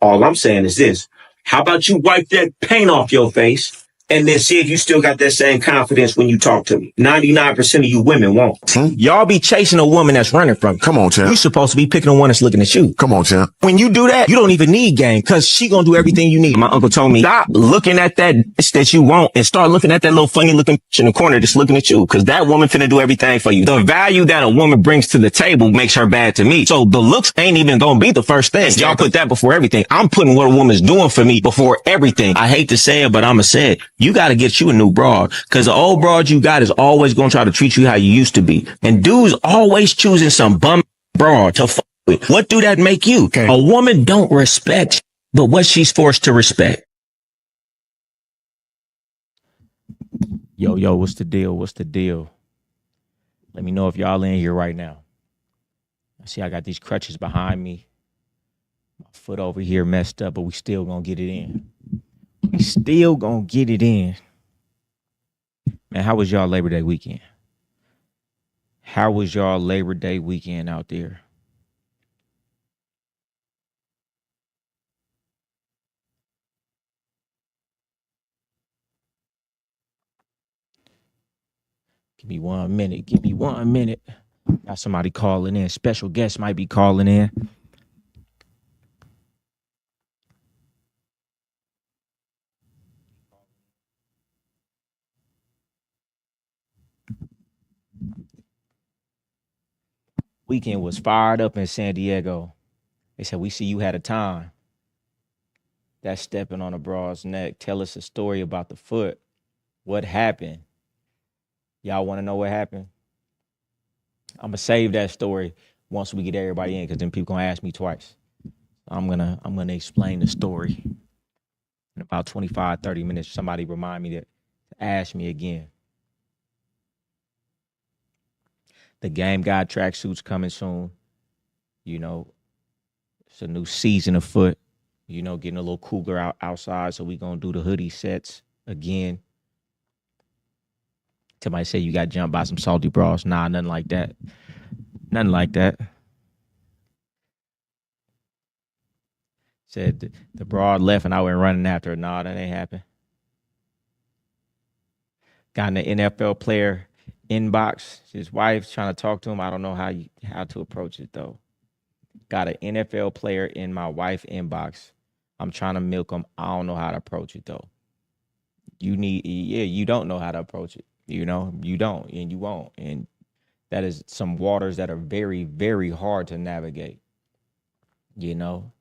All I'm saying is this. How about you wipe that paint off your face and then see if you still got that same confidence when you talk to me? 99% of you women won't. Y'all be chasing a woman that's running from you. Come on, champ. You supposed to be picking the one that's looking at you. Come on, champ. When you do that, you don't even need game because she gonna do everything you need. My uncle told me, stop looking at that bitch that you want and start looking at that little funny looking bitch in the corner that's looking at you, because that woman finna do everything for you. The value that a woman brings to the table makes her bad to me. So the looks ain't even gonna be the first thing. Y'all put that before everything. I'm putting what a woman's doing for me before everything. I hate to say it, but I'ma say it. You gotta get you a new broad, because the old broad you got is always gonna try to treat you how you used to be. And dudes always choosing some bum broad to fuck with. What do that make you? Okay. A woman don't respect, but what she's forced to respect. Yo, what's the deal? What's the deal? Let me know if y'all in here right now. I see I got these crutches behind me. My foot over here messed up, but we still gonna get it in. We still gonna get it in. Man, how was y'all Labor Day weekend? How was y'all Labor Day weekend out there? Give me 1 minute. Give me 1 minute. Got somebody calling in. Special guest might be calling in. Weekend was fired up in San Diego. They said, we see you had a time. That's stepping on a broad's neck. Tell us a story about the foot. What happened? Y'all want to know what happened? I'm gonna save that story once we get everybody in, because then people gonna ask me twice. I'm gonna explain the story in about 25, 30 minutes. Somebody remind me to ask me again. The GameGod tracksuits coming soon. You know, it's a new season of foot. You know, getting a little cooler outside, so we gonna do the hoodie sets again. Somebody say you got jumped by some salty bras. Nah, nothing like that. Nothing like that. Said the broad left and I went running after her. Nah, that ain't happen. Got in the NFL player inbox. His wife's trying to talk to him. I don't know how to approach it though. Got an NFL player in my wife inbox. I'm trying to milk him. I don't know how to approach it though. You don't know how to approach it. You know, you don't, and you won't. And that is some waters that are very, very hard to navigate. You know,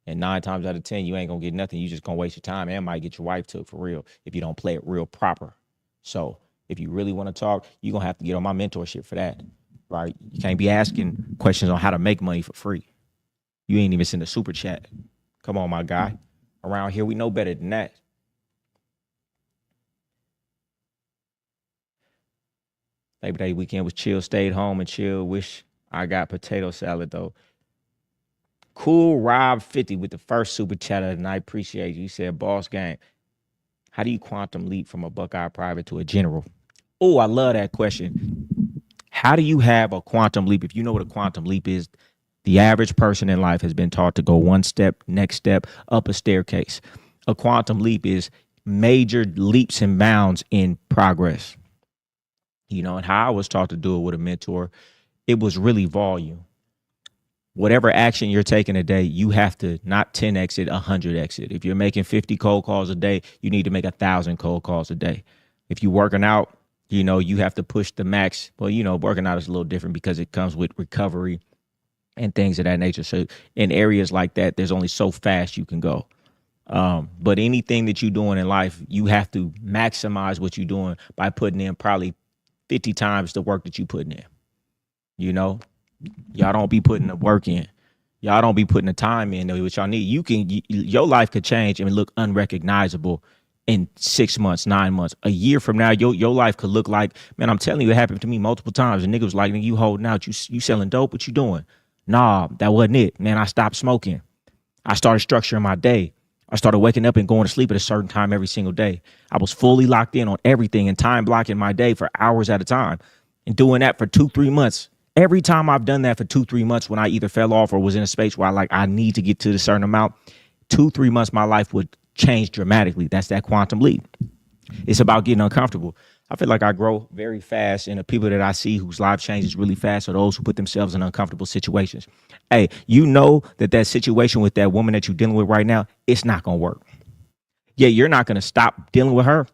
and 9 times out of 10, you ain't gonna get nothing. You just gonna waste your time and might get your wife took for real if you don't play it real proper. So if you really want to talk, you're gonna have to get on my mentorship for that. Right? You can't be asking questions on how to make money for free. You ain't even send a super chat. Come on, my guy. Around here, we know better than that. Labor Day weekend was chill. Stayed home and chill. Wish I got potato salad, though. Cool Rob 50 with the first super chat of the night. Appreciate you. He said, boss gang, how do you quantum leap from a Buckeye private to a general? Oh, I love that question. How do you have a quantum leap? If you know what a quantum leap is, the average person in life has been taught to go one step, next step, up a staircase. A quantum leap is major leaps and bounds in progress. You know, and how I was taught to do it with a mentor, it was really volume. Whatever action you're taking a day, you have to not 10x it, 100x it. If you're making 50 cold calls a day, you need to make 1,000 cold calls a day. If you're working out, you know, you have to push the max. Well, you know, working out is a little different because it comes with recovery and things of that nature. So in areas like that, there's only so fast you can go. But anything that you're doing in life, you have to maximize what you're doing by putting in probably 50 times the work that you putting in. You know, y'all don't be putting the work in. Y'all don't be putting the time in which y'all need. Your life could change and look unrecognizable in 6 months, 9 months, a year from now. Your life could look like, man, I'm telling you, it happened to me multiple times. And nigga was like, you holding out, you selling dope, what you doing? Nah, that wasn't it, man. I stopped smoking. I started structuring my day. I started waking up and going to sleep at a certain time every single day. I was fully locked in on everything and time blocking my day for hours at a time and doing that for 2-3 months. Every time I've done that for 2-3 months when I either fell off or was in a space where I need to get to a certain amount, 2-3 months, my life would change dramatically. That's that quantum leap. It's about getting uncomfortable. I feel like I grow very fast, and the people that I see whose life changes really fast are those who put themselves in uncomfortable situations. Hey, you know that situation with that woman that you're dealing with right now, it's not going to work. Yeah, you're not going to stop dealing with her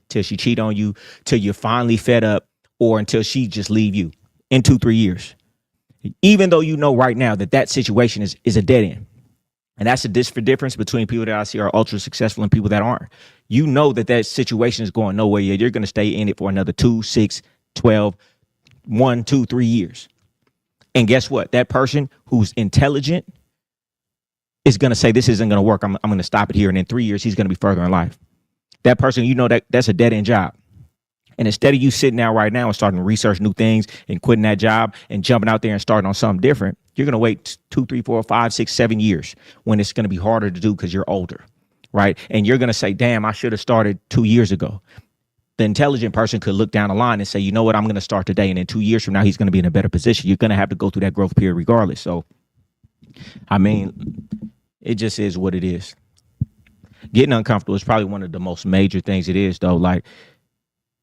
till she cheat on you, till you're finally fed up, or until she just leave you in 2-3 years. Even though you know right now that situation is a dead end. And that's the difference between people that I see are ultra successful and people that aren't. You know that situation is going nowhere. You're going to stay in it for another 2, 6, 12, 1, 2, 3 years. And guess what? That person who's intelligent is going to say, this isn't going to work. I'm going to stop it here. And in 3 years, he's going to be further in life. That person, you know, that's a dead end job. And instead of you sitting down right now and starting to research new things and quitting that job and jumping out there and starting on something different, you're going to wait 2, 3, 4, 5, 6, 7 years when it's going to be harder to do because you're older, right? And you're going to say, damn, I should have started 2 years ago. The intelligent person could look down the line and say, you know what, I'm going to start today. And in 2 years from now, he's going to be in a better position. You're going to have to go through that growth period regardless. So, I mean, it just is what it is. Getting uncomfortable is probably one of the most major things it is, though. Like,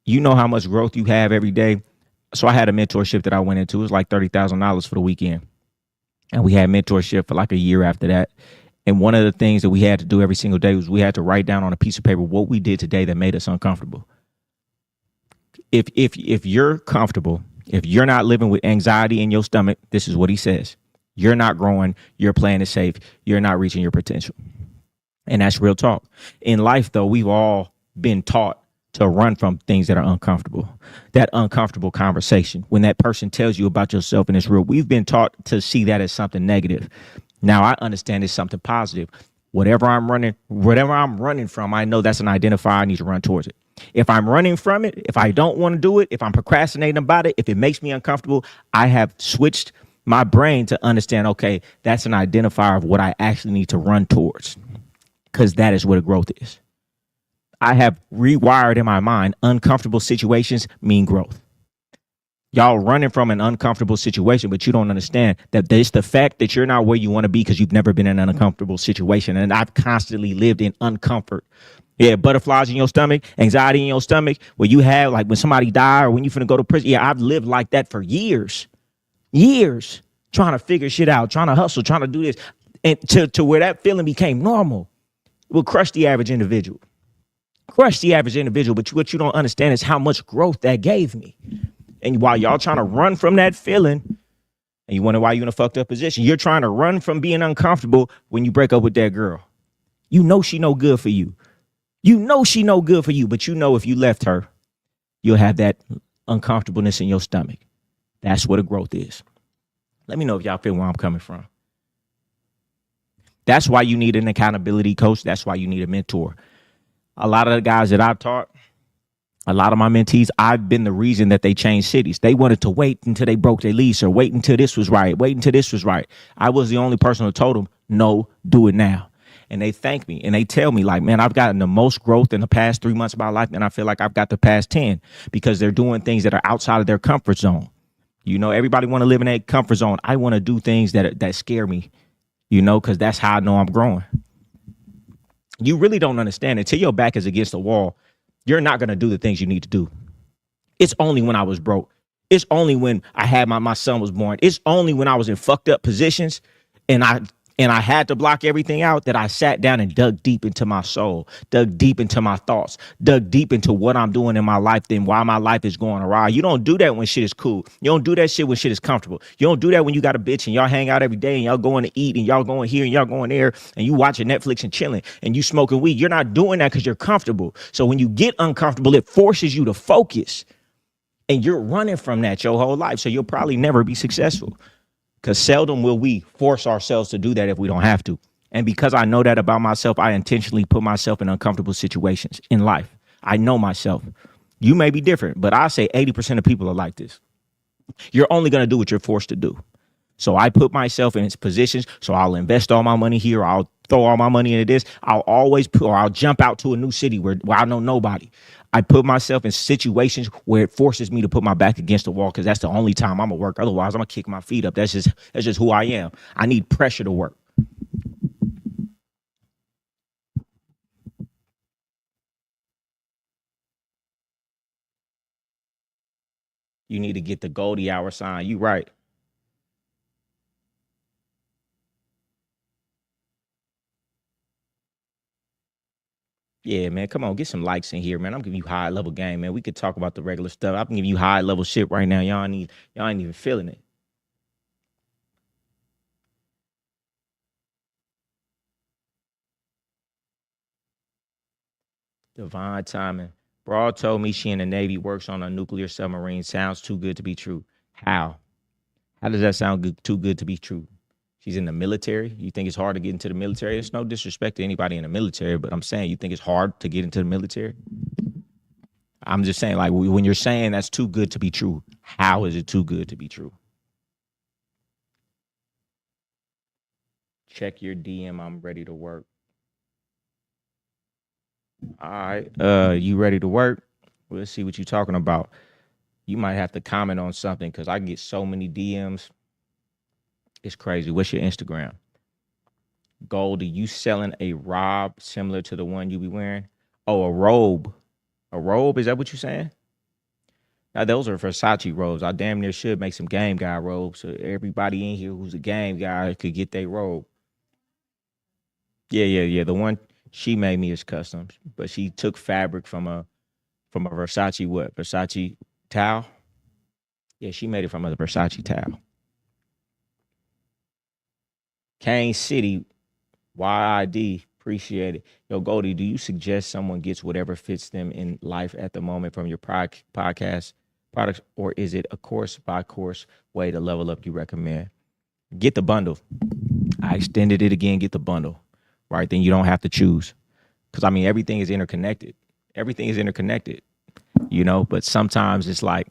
you know how much growth you have every day. So I had a mentorship that I went into. It was like $30,000 for the weekend. And we had mentorship for like a year after that. And one of the things that we had to do every single day was we had to write down on a piece of paper what we did today that made us uncomfortable. If you're comfortable, if you're not living with anxiety in your stomach, this is what he says. You're not growing. Your plan is safe. You're not reaching your potential. And that's real talk. In life, though, we've all been taught to run from things that are uncomfortable. That uncomfortable conversation, when that person tells you about yourself and it's real, we've been taught to see that as something negative. Now I understand it's something positive. Whatever I'm running from, I know that's an identifier. I need to run towards it. If I'm running from it, if I don't want to do it, if I'm procrastinating about it, if it makes me uncomfortable, I have switched my brain to understand, okay, that's an identifier of what I actually need to run towards, because that is what a growth is. I have rewired in my mind, uncomfortable situations mean growth. Y'all running from an uncomfortable situation, but you don't understand that it's the fact that you're not where you want to be because you've never been in an uncomfortable situation. And I've constantly lived in uncomfort. Yeah, butterflies in your stomach, anxiety in your stomach, where you have like when somebody died or when you finna go to prison. Yeah, I've lived like that for years, trying to figure shit out, trying to hustle, trying to do this. And to where that feeling became normal, it will crush the average individual. But what you don't understand is how much growth that gave me. And while y'all trying to run from that feeling, and you wonder why you're in a fucked up position, you're trying to run from being uncomfortable when you break up with that girl. You know she no good for you. But you know if you left her, you'll have that uncomfortableness in your stomach. That's what a growth is. Let me know if y'all feel where I'm coming from. That's why you need an accountability coach. That's why you need a mentor. A lot of the guys that I've taught, a lot of my mentees, I've been the reason that they changed cities. They wanted to wait until they broke their lease or wait until this was right. I was the only person who told them, no, do it now. And they thank me and they tell me like, man, I've gotten the most growth in the past 3 months of my life. And I feel like I've got the past 10 because they're doing things that are outside of their comfort zone. You know, everybody want to live in a comfort zone. I want to do things that scare me, you know, because that's how I know I'm growing. You really don't understand until your back is against the wall. You're not going to do the things you need to do. It's only when I was broke. It's only when I had my son was born. It's only when I was in fucked up positions and I had to block everything out that I sat down and dug deep into my soul, dug deep into my thoughts, dug deep into what I'm doing in my life, then why my life is going awry. You don't do that when shit is cool. You don't do that shit when shit is comfortable. You don't do that when you got a bitch and y'all hang out every day and y'all going to eat and y'all going here and y'all going there and you watching Netflix and chilling and you smoking weed. You're not doing that because you're comfortable. So when you get uncomfortable, it forces you to focus and you're running from that your whole life. So you'll probably never be successful. Because seldom will we force ourselves to do that if we don't have to. And because I know that about myself, I intentionally put myself in uncomfortable situations in life. I know myself. You may be different, but I say 80% of people are like this. You're only going to do what you're forced to do. So I put myself in positions. So I'll invest all my money here. I'll throw all my money into this. I'll jump out to a new city where I know nobody. I put myself in situations where it forces me to put my back against the wall because that's the only time I'm gonna work. Otherwise, I'm gonna kick my feet up. That's just who I am. I need pressure to work. You need to get the Goldie Hour sign. You right. Yeah, man. Come on, get some likes in here, man. I'm giving you high level game, man. We could talk about the regular stuff. I'm giving you high level shit right now. Y'all ain't even feeling it. Divine timing. Broad told me she in the Navy works on a nuclear submarine. Sounds too good to be true. How? How does that sound too good to be true? She's in the military. You think it's hard to get into the military? It's no disrespect to anybody in the military, but I'm saying you think it's hard to get into the military. I'm just saying, like, when you're saying that's too good to be true, how is it too good to be true? Check your DM. I'm ready to work. All right. You ready to work? Well, let's see what you're talking about. You might have to comment on something because I get so many DMs. It's crazy. What's your Instagram? Goldie, you selling a robe similar to the one you be wearing? Oh, a robe. A robe? Is that what you're saying? Now, those are Versace robes. I damn near should make some game guy robes so everybody in here who's a game guy could get their robe. Yeah. The one she made me is custom, but she took fabric from a Versace what? Versace towel? Yeah, she made it from a Versace towel. Kane City, YID, appreciate it. Yo, Goldie, do you suggest someone gets whatever fits them in life at the moment from your podcast products, or is it a course by course way to level up you recommend? Get the bundle. I extended it again, get the bundle, right? Then you don't have to choose. Because, I mean, everything is interconnected. Everything is interconnected, but sometimes it's like,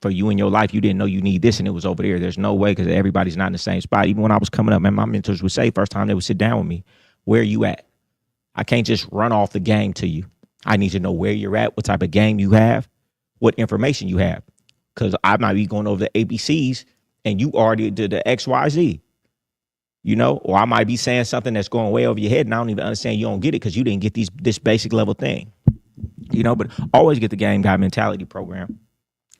for you in your life, you didn't know you need this and it was over there. There's no way because everybody's not in the same spot. Even when I was coming up, man, my mentors would say first time they would sit down with me, where are you at? I can't just run off the game to you. I need to know where you're at, what type of game you have, what information you have. Because I might be going over the ABCs and you already did the XYZ, or I might be saying something that's going way over your head and I don't even understand you don't get it because you didn't get this basic level thing, but always get the Game Guy Mentality program.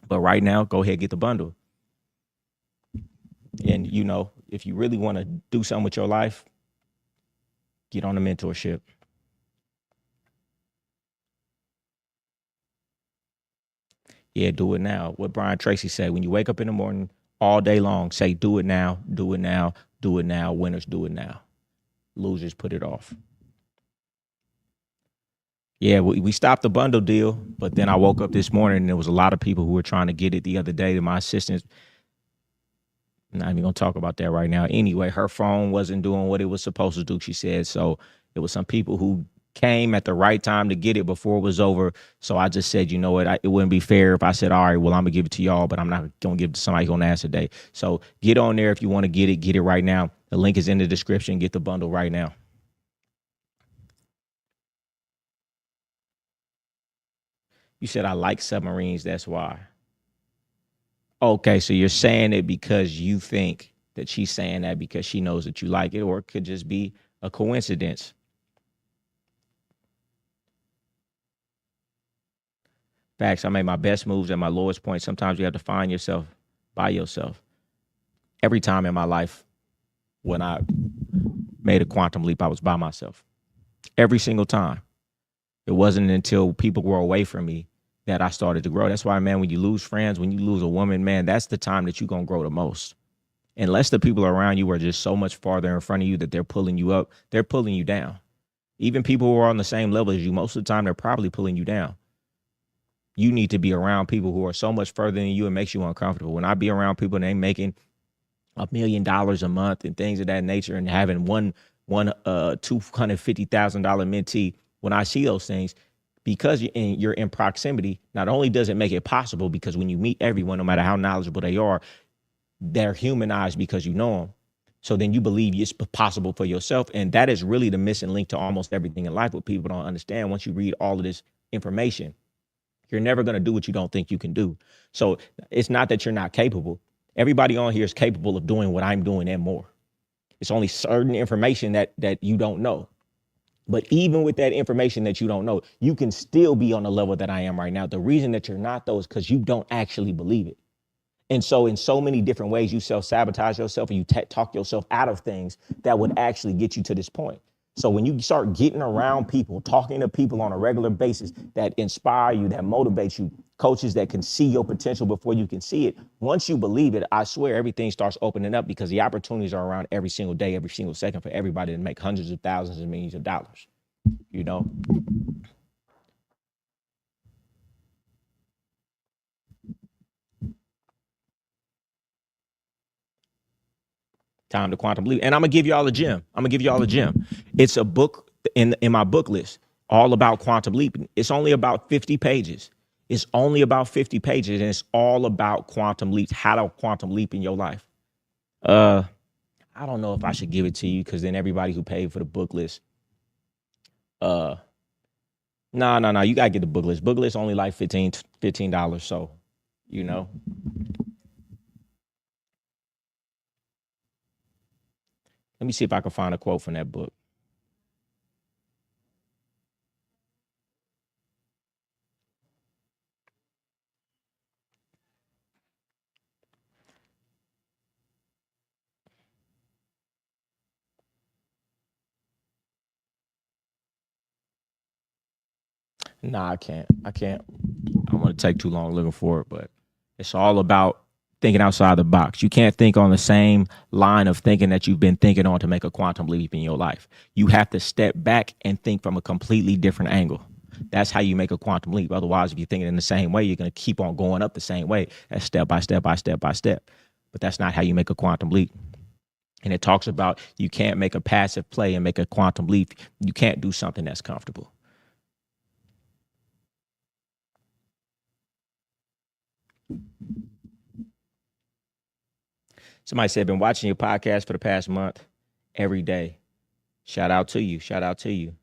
But right now, go ahead, get the bundle. And, if you really want to do something with your life, get on the mentorship. Yeah, do it now. What Brian Tracy said, when you wake up in the morning all day long, say, do it now, do it now, do it now. Winners do it now. Losers put it off. Yeah, we stopped the bundle deal, but then I woke up this morning and there was a lot of people who were trying to get it the other day. To my assistant, I'm not even gonna talk about that right now. Anyway, her phone wasn't doing what it was supposed to do, she said. So it was some people who came at the right time to get it before it was over. So I just said, you know what, it wouldn't be fair if I said, all right, well, I'm gonna give it to y'all, but I'm not gonna give it to somebody who's gonna ask today. So get on there if you want to get it right now. The link is in the description. Get the bundle right now. You said I like submarines, that's why. Okay, so you're saying it because you think that she's saying that because she knows that you like it, or it could just be a coincidence. Facts, I made my best moves at my lowest point. Sometimes you have to find yourself by yourself. Every time in my life when I made a quantum leap, I was by myself. Every single time. It wasn't until people were away from me that I started to grow. That's why, man, when you lose friends, when you lose a woman, man, that's the time that you're going to grow the most. Unless the people around you are just so much farther in front of you that they're pulling you up, they're pulling you down. Even people who are on the same level as you, most of the time, they're probably pulling you down. You need to be around people who are so much further than you and makes you uncomfortable. When I be around people and they making $1 million a month and things of that nature and having one $250,000 mentee, when I see those things, because you're in proximity, not only does it make it possible, because when you meet everyone, no matter how knowledgeable they are, they're humanized because you know them. So then you believe it's possible for yourself. And that is really the missing link to almost everything in life. What people don't understand, once you read all of this information, you're never going to do what you don't think you can do. So it's not that you're not capable. Everybody on here is capable of doing what I'm doing and more. It's only certain information that you don't know. But even with that information that you don't know, you can still be on the level that I am right now. The reason that you're not, though, is because you don't actually believe it. And so in so many different ways, you self-sabotage yourself and you talk yourself out of things that would actually get you to this point. So when you start getting around people, talking to people on a regular basis that inspire you, that motivate you, coaches that can see your potential before you can see it, once you believe it, I swear everything starts opening up because the opportunities are around every single day, every single second for everybody to make hundreds of thousands and millions of dollars, you know? Time to Quantum Leap. And I'm gonna give y'all a gem. It's a book in my book list, all about quantum leaping. It's only about 50 pages. It's only about 50 pages, and it's all about quantum leaps, how to quantum leap in your life. I don't know if I should give it to you because then everybody who paid for the book list, no. You gotta get the book list. Book list only like $15. So, you know. Let me see if I can find a quote from that book. Nah, I can't. I'm gonna take too long looking for it, but it's all about thinking outside the box. You can't think on the same line of thinking that you've been thinking on to make a quantum leap in your life. You have to step back and think from a completely different angle. That's how you make a quantum leap. Otherwise, if you're thinking in the same way, you're gonna keep on going up the same way. That's step by step by step by step. But that's not how you make a quantum leap. And it talks about you can't make a passive play and make a quantum leap. You can't do something that's comfortable. Somebody said, been watching your podcast for the past month every day. Shout out to you. Shout out to you.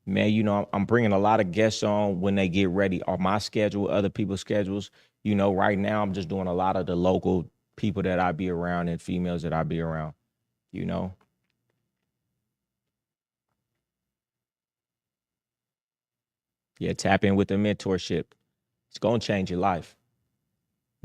Man, you know, I'm bringing a lot of guests on when they get ready on my schedule, other people's schedules. You know, right now I'm just doing a lot of the local people that I be around and females that I be around, you know. Yeah, tap in with the mentorship. It's going to change your life.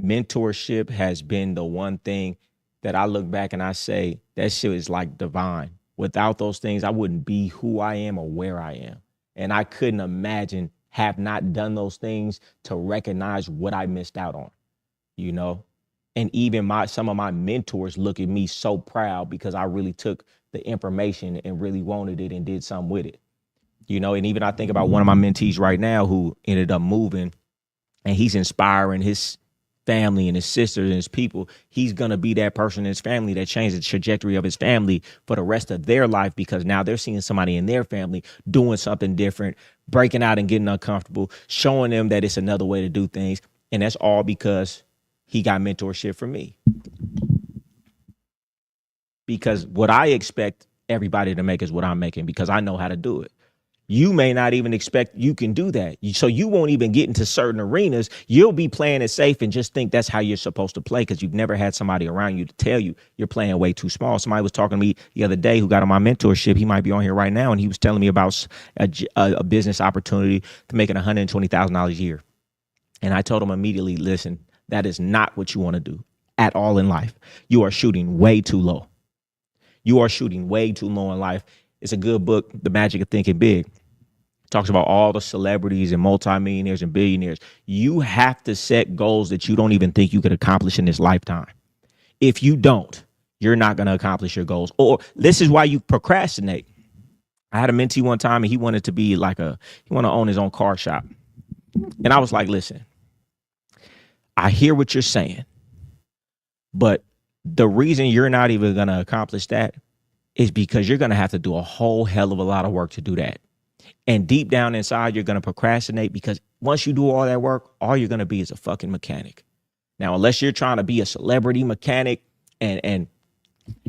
Mentorship has been the one thing that I look back and I say that shit is like divine. Without those things, I wouldn't be who I am or where I am. And I couldn't imagine have not done those things to recognize what I missed out on, you know? And even some of my mentors look at me so proud because I really took the information and really wanted it and did something with it. You know, and even I think about one of my mentees right now who ended up moving, and he's inspiring his family and his sisters and his people. He's going to be that person in his family that changed the trajectory of his family for the rest of their life, because now they're seeing somebody in their family doing something different, breaking out and getting uncomfortable, showing them that it's another way to do things. And that's all because he got mentorship from me. Because what I expect everybody to make is what I'm making, because I know how to do it. You may not even expect you can do that. So you won't even get into certain arenas. You'll be playing it safe and just think that's how you're supposed to play because you've never had somebody around you to tell you you're playing way too small. Somebody was talking to me the other day who got on my mentorship. He might be on here right now. And he was telling me about a business opportunity to making $120,000 a year. And I told him immediately, listen, that is not what you want to do at all in life. You are shooting way too low. You are shooting way too low in life. It's a good book, The Magic of Thinking Big. It talks about all the celebrities and multimillionaires and billionaires. You have to set goals that you don't even think you could accomplish in this lifetime. If you don't, you're not going to accomplish your goals. Or this is why you procrastinate. I had a mentee one time and he wanted to be like he wanted to own his own car shop. And I was like, listen, I hear what you're saying, but the reason you're not even going to accomplish that is because you're going to have to do a whole hell of a lot of work to do that. And deep down inside, you're going to procrastinate because once you do all that work, all you're going to be is a fucking mechanic. Now, unless you're trying to be a celebrity mechanic and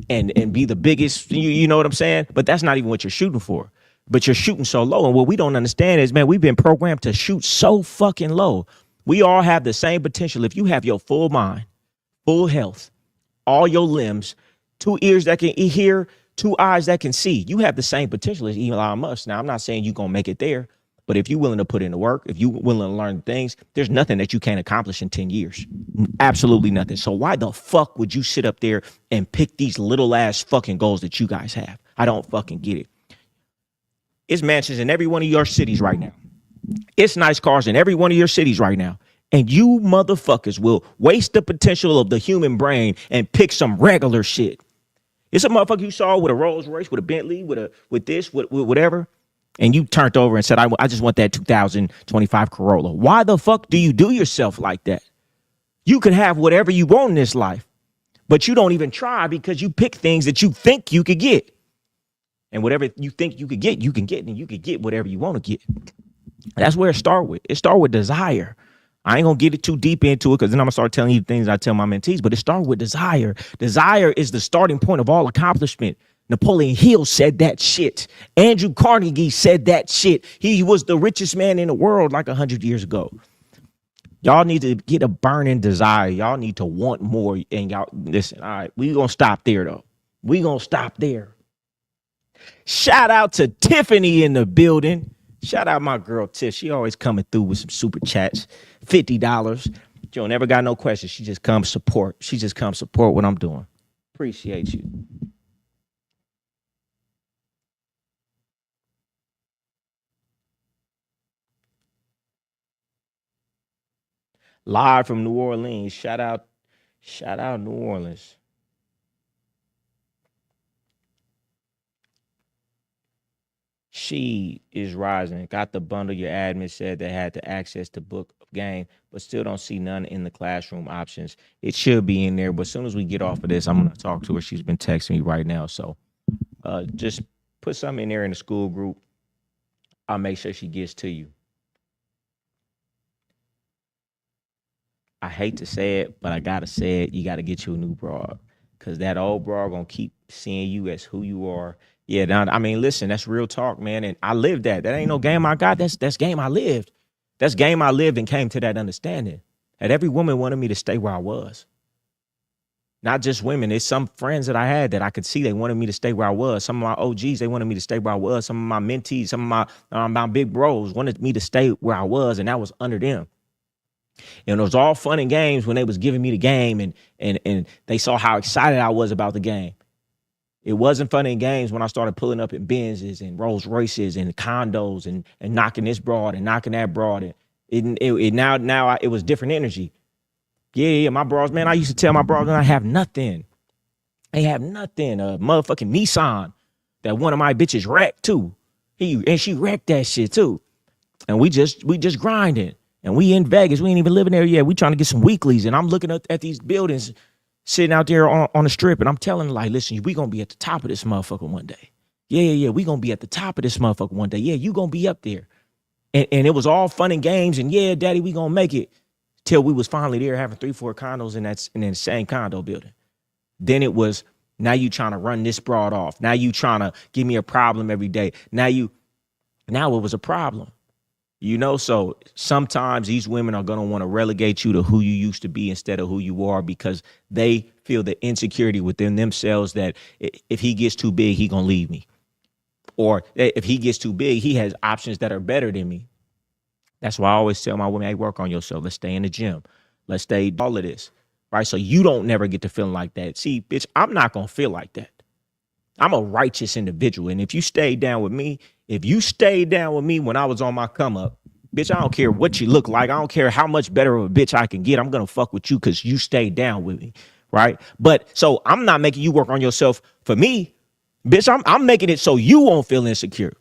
be the biggest, you know what I'm saying? But that's not even what you're shooting for. But you're shooting so low. And what we don't understand is, man, we've been programmed to shoot so fucking low. We all have the same potential. If you have your full mind, full health, all your limbs, 2 ears that can hear, two eyes that can see. You have the same potential as Elon Musk. Now, I'm not saying you're going to make it there, but if you're willing to put in the work, if you're willing to learn things, there's nothing that you can't accomplish in 10 years. Absolutely nothing. So why the fuck would you sit up there and pick these little ass fucking goals that you guys have? I don't fucking get it. It's mansions in every one of your cities right now. It's nice cars in every one of your cities right now. And you motherfuckers will waste the potential of the human brain and pick some regular shit. It's a motherfucker you saw with a Rolls Royce, with a Bentley, with this, with whatever. And you turned over and said, I just want that 2025 Corolla. Why the fuck do you do yourself like that? You can have whatever you want in this life, but you don't even try because you pick things that you think you could get. And whatever you think you could get, you can get, and you could get whatever you want to get. That's where it starts with. It starts with desire. I ain't gonna get it too deep into it because then I'm gonna start telling you things I tell my mentees, but it starts with desire. Desire is the starting point of all accomplishment. Napoleon Hill said that shit. Andrew Carnegie said that shit. He was the richest man in the world like 100 years ago. Y'all need to get a burning desire. Y'all need to want more. And y'all, listen, all right, we gonna stop there though. We gonna stop there. Shout out to Tiffany in the building. Shout out my girl Tiff. She always coming through with some super chats. $50. She don't never got no questions. She just comes support. She just comes support what I'm doing. Appreciate you. Live from New Orleans. Shout out New Orleans. She is rising. Got the bundle. Your admin said they had to access the book of game, but still don't see none in the classroom options. It should be in there, but as soon as we get off of this, I'm going to talk to her. She's been texting me right now. So just put something in there in the school group. I'll make sure she gets to you. I hate to say it, but I got to say it. You got to get you a new broad because that old broad going to keep seeing you as who you are. Yeah, now, I mean, listen, that's real talk, man. And I lived that. That ain't no game I got. That's game I lived. That's game I lived and came to that understanding. That every woman wanted me to stay where I was. Not just women. It's some friends that I had that I could see they wanted me to stay where I was. Some of my OGs, they wanted me to stay where I was. Some of my mentees, some of my big bros wanted me to stay where I was, and that was under them. And it was all fun and games when they was giving me the game and they saw how excited I was about the game. It wasn't fun and games when I started pulling up in Benzes and Rolls Royces and condos and knocking this broad and knocking that broad. And it was different energy. Yeah, my bros, man, I used to tell my bros, I have nothing. They have nothing. A motherfucking Nissan that one of my bitches wrecked too. And she wrecked that shit too. And we just grinding. And we in Vegas. We ain't even living there yet. We trying to get some weeklies. And I'm looking at these buildings sitting out there on the strip. And I'm telling them, like, listen, we going to be at the top of this motherfucker one day. Yeah. We going to be at the top of this motherfucker one day. Yeah, you going to be up there. And it was all fun and games. And yeah, daddy, we going to make it. Till we was finally there having 3-4 condos in the same condo building. Then it was, now you trying to run this broad off. Now you trying to give me a problem every day. Now it was a problem. You know, so sometimes these women are going to want to relegate you to who you used to be instead of who you are because they feel the insecurity within themselves that if he gets too big, he going to leave me. Or if he gets too big, he has options that are better than me. That's why I always tell my women, hey, work on yourself. Let's stay in the gym. Let's stay all of this, right? So you don't never get to feeling like that. See, bitch, I'm not going to feel like that. I'm a righteous individual. And if you stayed down with me when I was on my come up, bitch, I don't care what you look like. I don't care how much better of a bitch I can get. I'm going to fuck with you because you stayed down with me, right? But so I'm not making you work on yourself for me. Bitch, I'm making it so you won't feel insecure.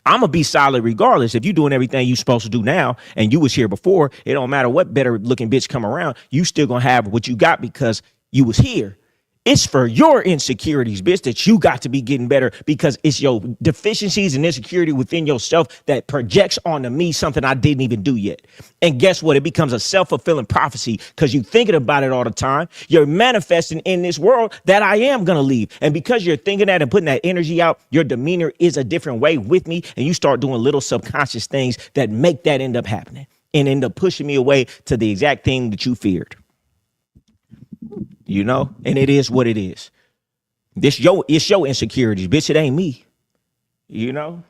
I'm going to be solid regardless. If you're doing everything you're supposed to do now and you was here before, it don't matter what better looking bitch come around. You still going to have what you got because you was here. It's for your insecurities, bitch, that you got to be getting better because it's your deficiencies and insecurity within yourself that projects onto me something I didn't even do yet. And guess what? It becomes a self-fulfilling prophecy because you're thinking about it all the time. You're manifesting in this world that I am going to leave. And because you're thinking that and putting that energy out, your demeanor is a different way with me. And you start doing little subconscious things that make that end up happening and end up pushing me away to the exact thing that you feared. You know, and it is what it is. It's your insecurities, bitch. It ain't me. You know?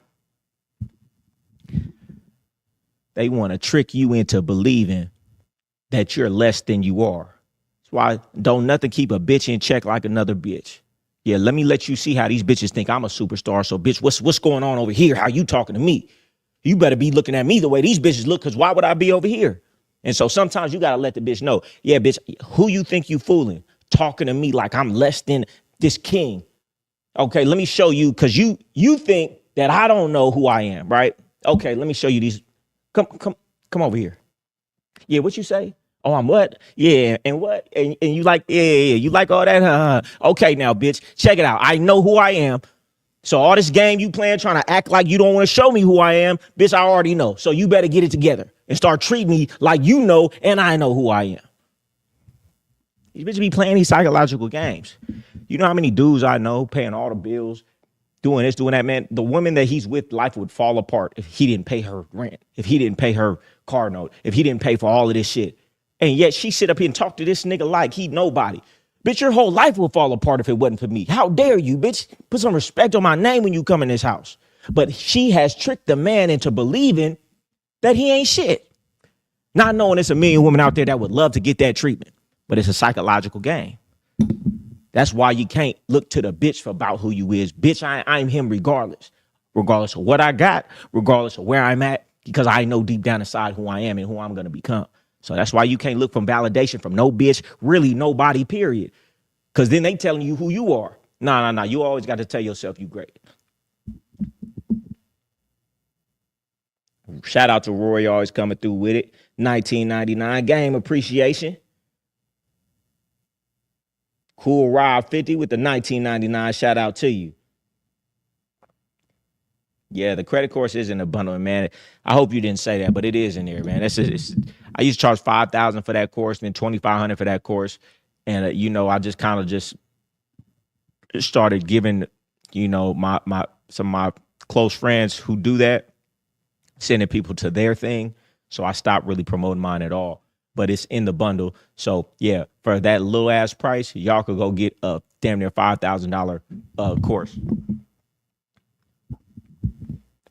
They want to trick you into believing that you're less than you are. That's why don't nothing keep a bitch in check like another bitch. Yeah, let me let you see how these bitches think I'm a superstar. So, bitch, what's going on over here? How you talking to me? You better be looking at me the way these bitches look, because why would I be over here? And so sometimes you got to let the bitch know, yeah, bitch, who you think you fooling? Talking to me like I'm less than this king. Okay, let me show you, because you think that I don't know who I am, right? Okay, let me show you these. Come over here. Yeah, what you say? Oh, I'm what? Yeah, and what? And you like, yeah, you like all that? Okay, now, bitch, check it out. I know who I am. So all this game you playing, trying to act like you don't want to show me who I am, bitch, I already know. So you better get it together and start treating me like you know and I know who I am. These bitches be playing these psychological games. You know how many dudes I know paying all the bills, doing this, doing that, man? The woman that he's with, life would fall apart if he didn't pay her rent, if he didn't pay her car note, if he didn't pay for all of this shit. And yet she sit up here and talk to this nigga like he nobody. Bitch, your whole life will fall apart if it wasn't for me. How dare you, bitch? Put some respect on my name when you come in this house. But she has tricked the man into believing that he ain't shit. Not knowing there's a million women out there that would love to get that treatment. But it's a psychological game. That's why you can't look to the bitch for about who you is. Bitch, I'm him regardless. Regardless of what I got, regardless of where I'm at, because I know deep down inside who I am and who I'm going to become. So that's why you can't look from validation from no bitch, really nobody, period. Because then they telling you who you are. Nah. You always got to tell yourself you great. Shout out to Rory, always coming through with it. 1999 game appreciation. Cool Rob 50 with the 1999. Shout out to you. Yeah, the credit course is in the bundle, man. I hope you didn't say that, but it is in there, man. I used to charge $5,000 for that course, then $2,500 for that course, and I just kind of just started giving, some of my close friends who do that, sending people to their thing. So I stopped really promoting mine at all. But it's in the bundle. So yeah, for that little ass price, y'all could go get a damn near $5,000 course.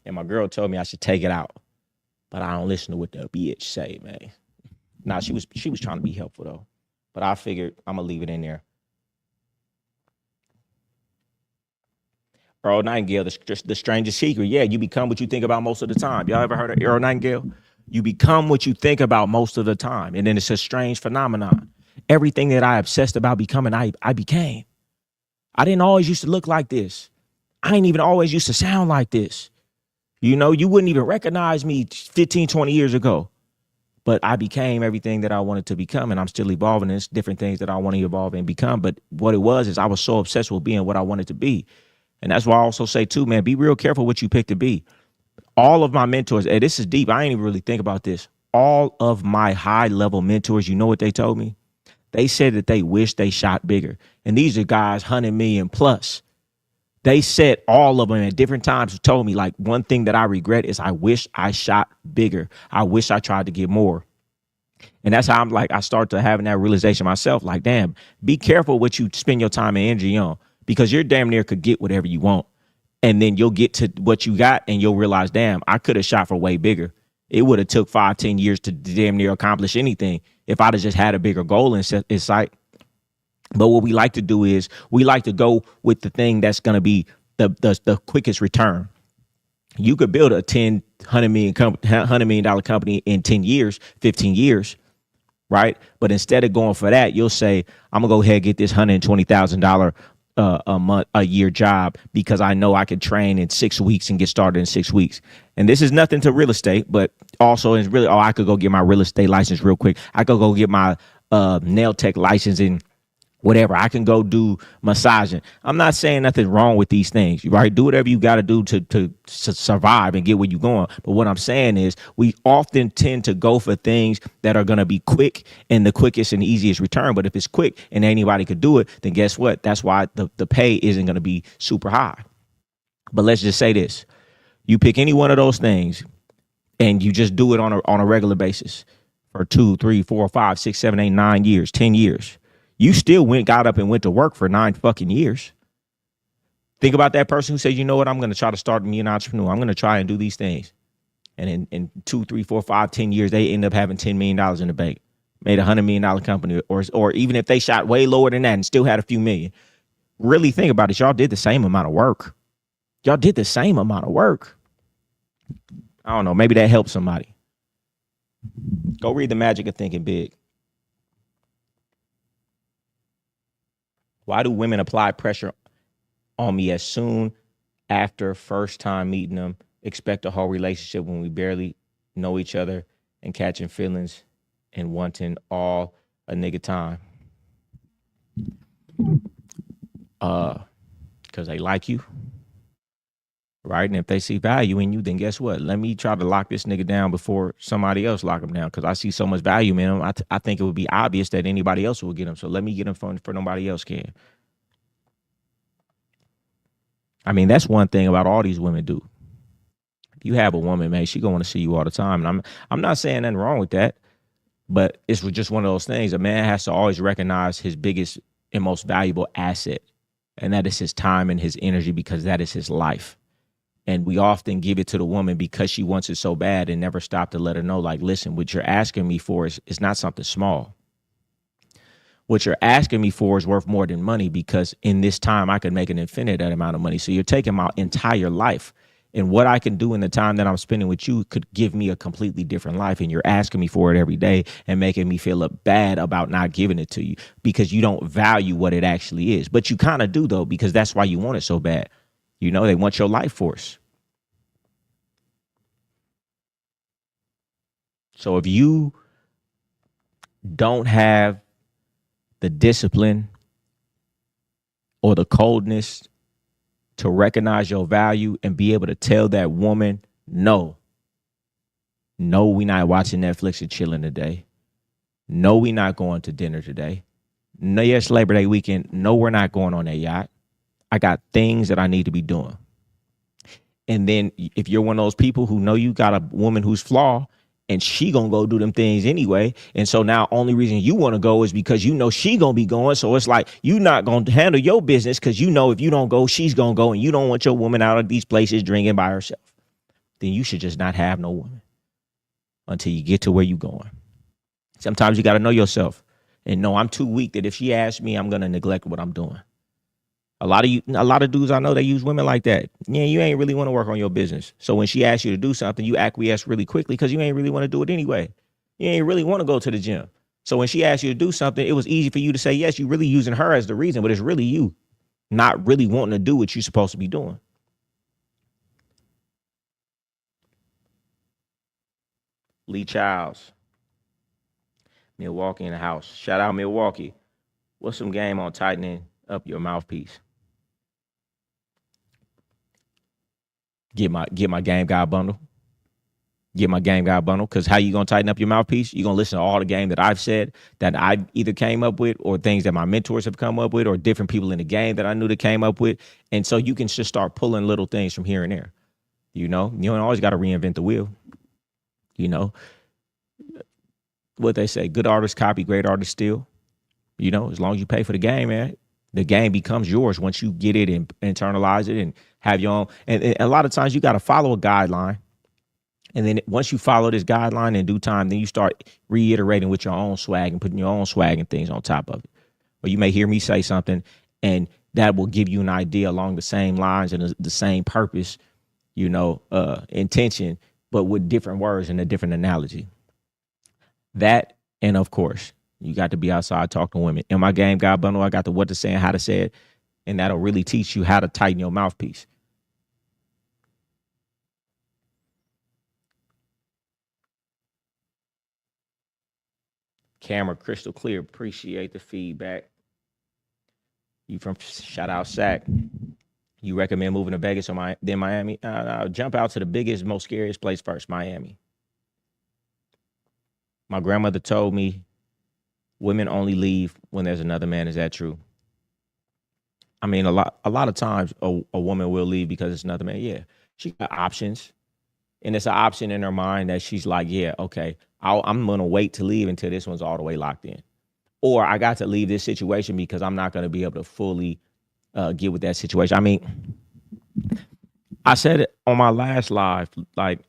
And my girl told me I should take it out, but I don't listen to what the bitch say, man. Nah, she was trying to be helpful though, but I figured I'm gonna leave it in there. Earl Nightingale, the strangest secret. Yeah, you become what you think about most of the time. Y'all ever heard of Earl Nightingale? You become what you think about most of the time. And then it's a strange phenomenon. Everything that I obsessed about becoming, I became. I didn't always used to look like this. I ain't even always used to sound like this. You wouldn't even recognize me 15, 20 years ago. But I became everything that I wanted to become, and I'm still evolving. There's different things that I want to evolve and become. But what it was is I was so obsessed with being what I wanted to be. And that's why I also say, too, man, be real careful what you pick to be. All of my mentors, and this is deep, I ain't even really think about this. All of my high-level mentors, you know what they told me? They said that they wish they shot bigger. And these are guys 100 million plus. They said, all of them at different times, told me, like, one thing that I regret is I wish I shot bigger. I wish I tried to get more. And that's how I start to having that realization myself, like, damn, be careful what you spend your time and energy on, because you're damn near could get whatever you want. And then you'll get to what you got and you'll realize, damn, I could have shot for way bigger. It would have took 5-10 years to damn near accomplish anything if I'd have just had a bigger goal in sight. But what we like to do is we like to go with the thing that's going to be the quickest return. You could build a $100 million company in 10 years, 15 years, right? But instead of going for that, you'll say, I'm going to go ahead and get this $120,000 a year job because I know I can train in 6 weeks and get started in 6 weeks. And this is nothing to real estate, but also it's really, I could go get my real estate license real quick. I could go get my nail tech license in whatever. I can go do massaging. I'm not saying nothing wrong with these things, right? Do whatever you got to do to survive and get where you're going. But what I'm saying is we often tend to go for things that are going to be quick and the quickest and easiest return. But if it's quick and anybody could do it, then guess what? That's why the pay isn't going to be super high. But let's just say this. You pick any one of those things and you just do it on a regular basis for 2, 3, 4, 5, 6, 7, 8, 9 years, 10 years. You still got up and went to work for 9 fucking years. Think about that person who says, you know what, I'm going to try to start me an entrepreneur. I'm going to try and do these things. And in 2, 3, 4, 5, 10 years, they end up having $10 million in the bank, made $100 million company, or even if they shot way lower than that and still had a few million. Really think about it. Y'all did the same amount of work. Y'all did the same amount of work. I don't know. Maybe that helps somebody. Go read The Magic of Thinking Big. Why do women apply pressure on me as soon after first time meeting them, expect a whole relationship when we barely know each other, and catching feelings and wanting all a nigga time? Because they like you, right? And if they see value in you, then guess what? Let me try to lock this nigga down before somebody else lock him down, because I see so much value in him. I think it would be obvious that anybody else will get him. So let me get him for nobody else can. I mean, that's one thing about all these women do. If you have a woman, man, she gonna want to see you all the time. And I'm not saying nothing wrong with that, but it's just one of those things. A man has to always recognize his biggest and most valuable asset, and that is his time and his energy, because that is his life. And we often give it to the woman because she wants it so bad and never stop to let her know, like, listen, what you're asking me for is not something small. What you're asking me for is worth more than money, because in this time I can make an infinite amount of money. So you're taking my entire life, and what I can do in the time that I'm spending with you could give me a completely different life. And you're asking me for it every day and making me feel bad about not giving it to you because you don't value what it actually is. But you kind of do, though, because that's why you want it so bad. You know, they want your life force. So if you don't have the discipline or the coldness to recognize your value and be able to tell that woman, no, we not watching Netflix and chilling today. No, we not going to dinner today. No, yes, Labor Day weekend. No, we're not going on that yacht. I got things that I need to be doing. And then if you're one of those people who know you got a woman who's flawed, and she gonna go do them things anyway. And so now only reason you want to go is because you know she gonna be going. So it's like you not gonna handle your business because you know if you don't go, she's gonna go, and you don't want your woman out of these places drinking by herself. Then you should just not have no woman until you get to where you going. Sometimes you gotta know yourself and know I'm too weak that if she asks me, I'm gonna neglect what I'm doing. A lot of dudes I know, they use women like that. Yeah, you ain't really want to work on your business. So when she asks you to do something, you acquiesce really quickly because you ain't really want to do it anyway. You ain't really want to go to the gym. So when she asks you to do something, it was easy for you to say yes. You're really using her as the reason, but it's really you not really wanting to do what you're supposed to be doing. Lee Childs, Milwaukee in the house. Shout out Milwaukee. What's some game on tightening up your mouthpiece? Get my GameGod bundle. Get my GameGod bundle. Because how you going to tighten up your mouthpiece? You're going to listen to all the game that I've said that I either came up with, or things that my mentors have come up with, or different people in the game that I knew that came up with. And so you can just start pulling little things from here and there. You know, you don't always got to reinvent the wheel. You know what they say, good artists copy, great artists steal. You know, as long as you pay for the game, man, the game becomes yours once you get it and internalize it and have your own. And a lot of times you got to follow a guideline. And then once you follow this guideline in due time, then you start reiterating with your own swag and putting your own swag and things on top of it. Or you may hear me say something and that will give you an idea along the same lines and the same purpose, you know, intention, but with different words and a different analogy. That, and of course, you got to be outside talking to women. In my GameGod bundle, I got the what to say and how to say it, and that'll really teach you how to tighten your mouthpiece. Camera crystal clear. Appreciate the feedback. You from shout out Sac. You recommend moving to Vegas or then Miami? Jump out to the biggest, most scariest place first, Miami. My grandmother told me women only leave when there's another man. Is that true? I mean, a lot of times a woman will leave because it's another man. Yeah, she got options, and it's an option in her mind that she's like, yeah, okay, I'm gonna wait to leave until this one's all the way locked in, or I got to leave this situation because I'm not gonna be able to fully get with that situation. I mean, I said it on my last live, like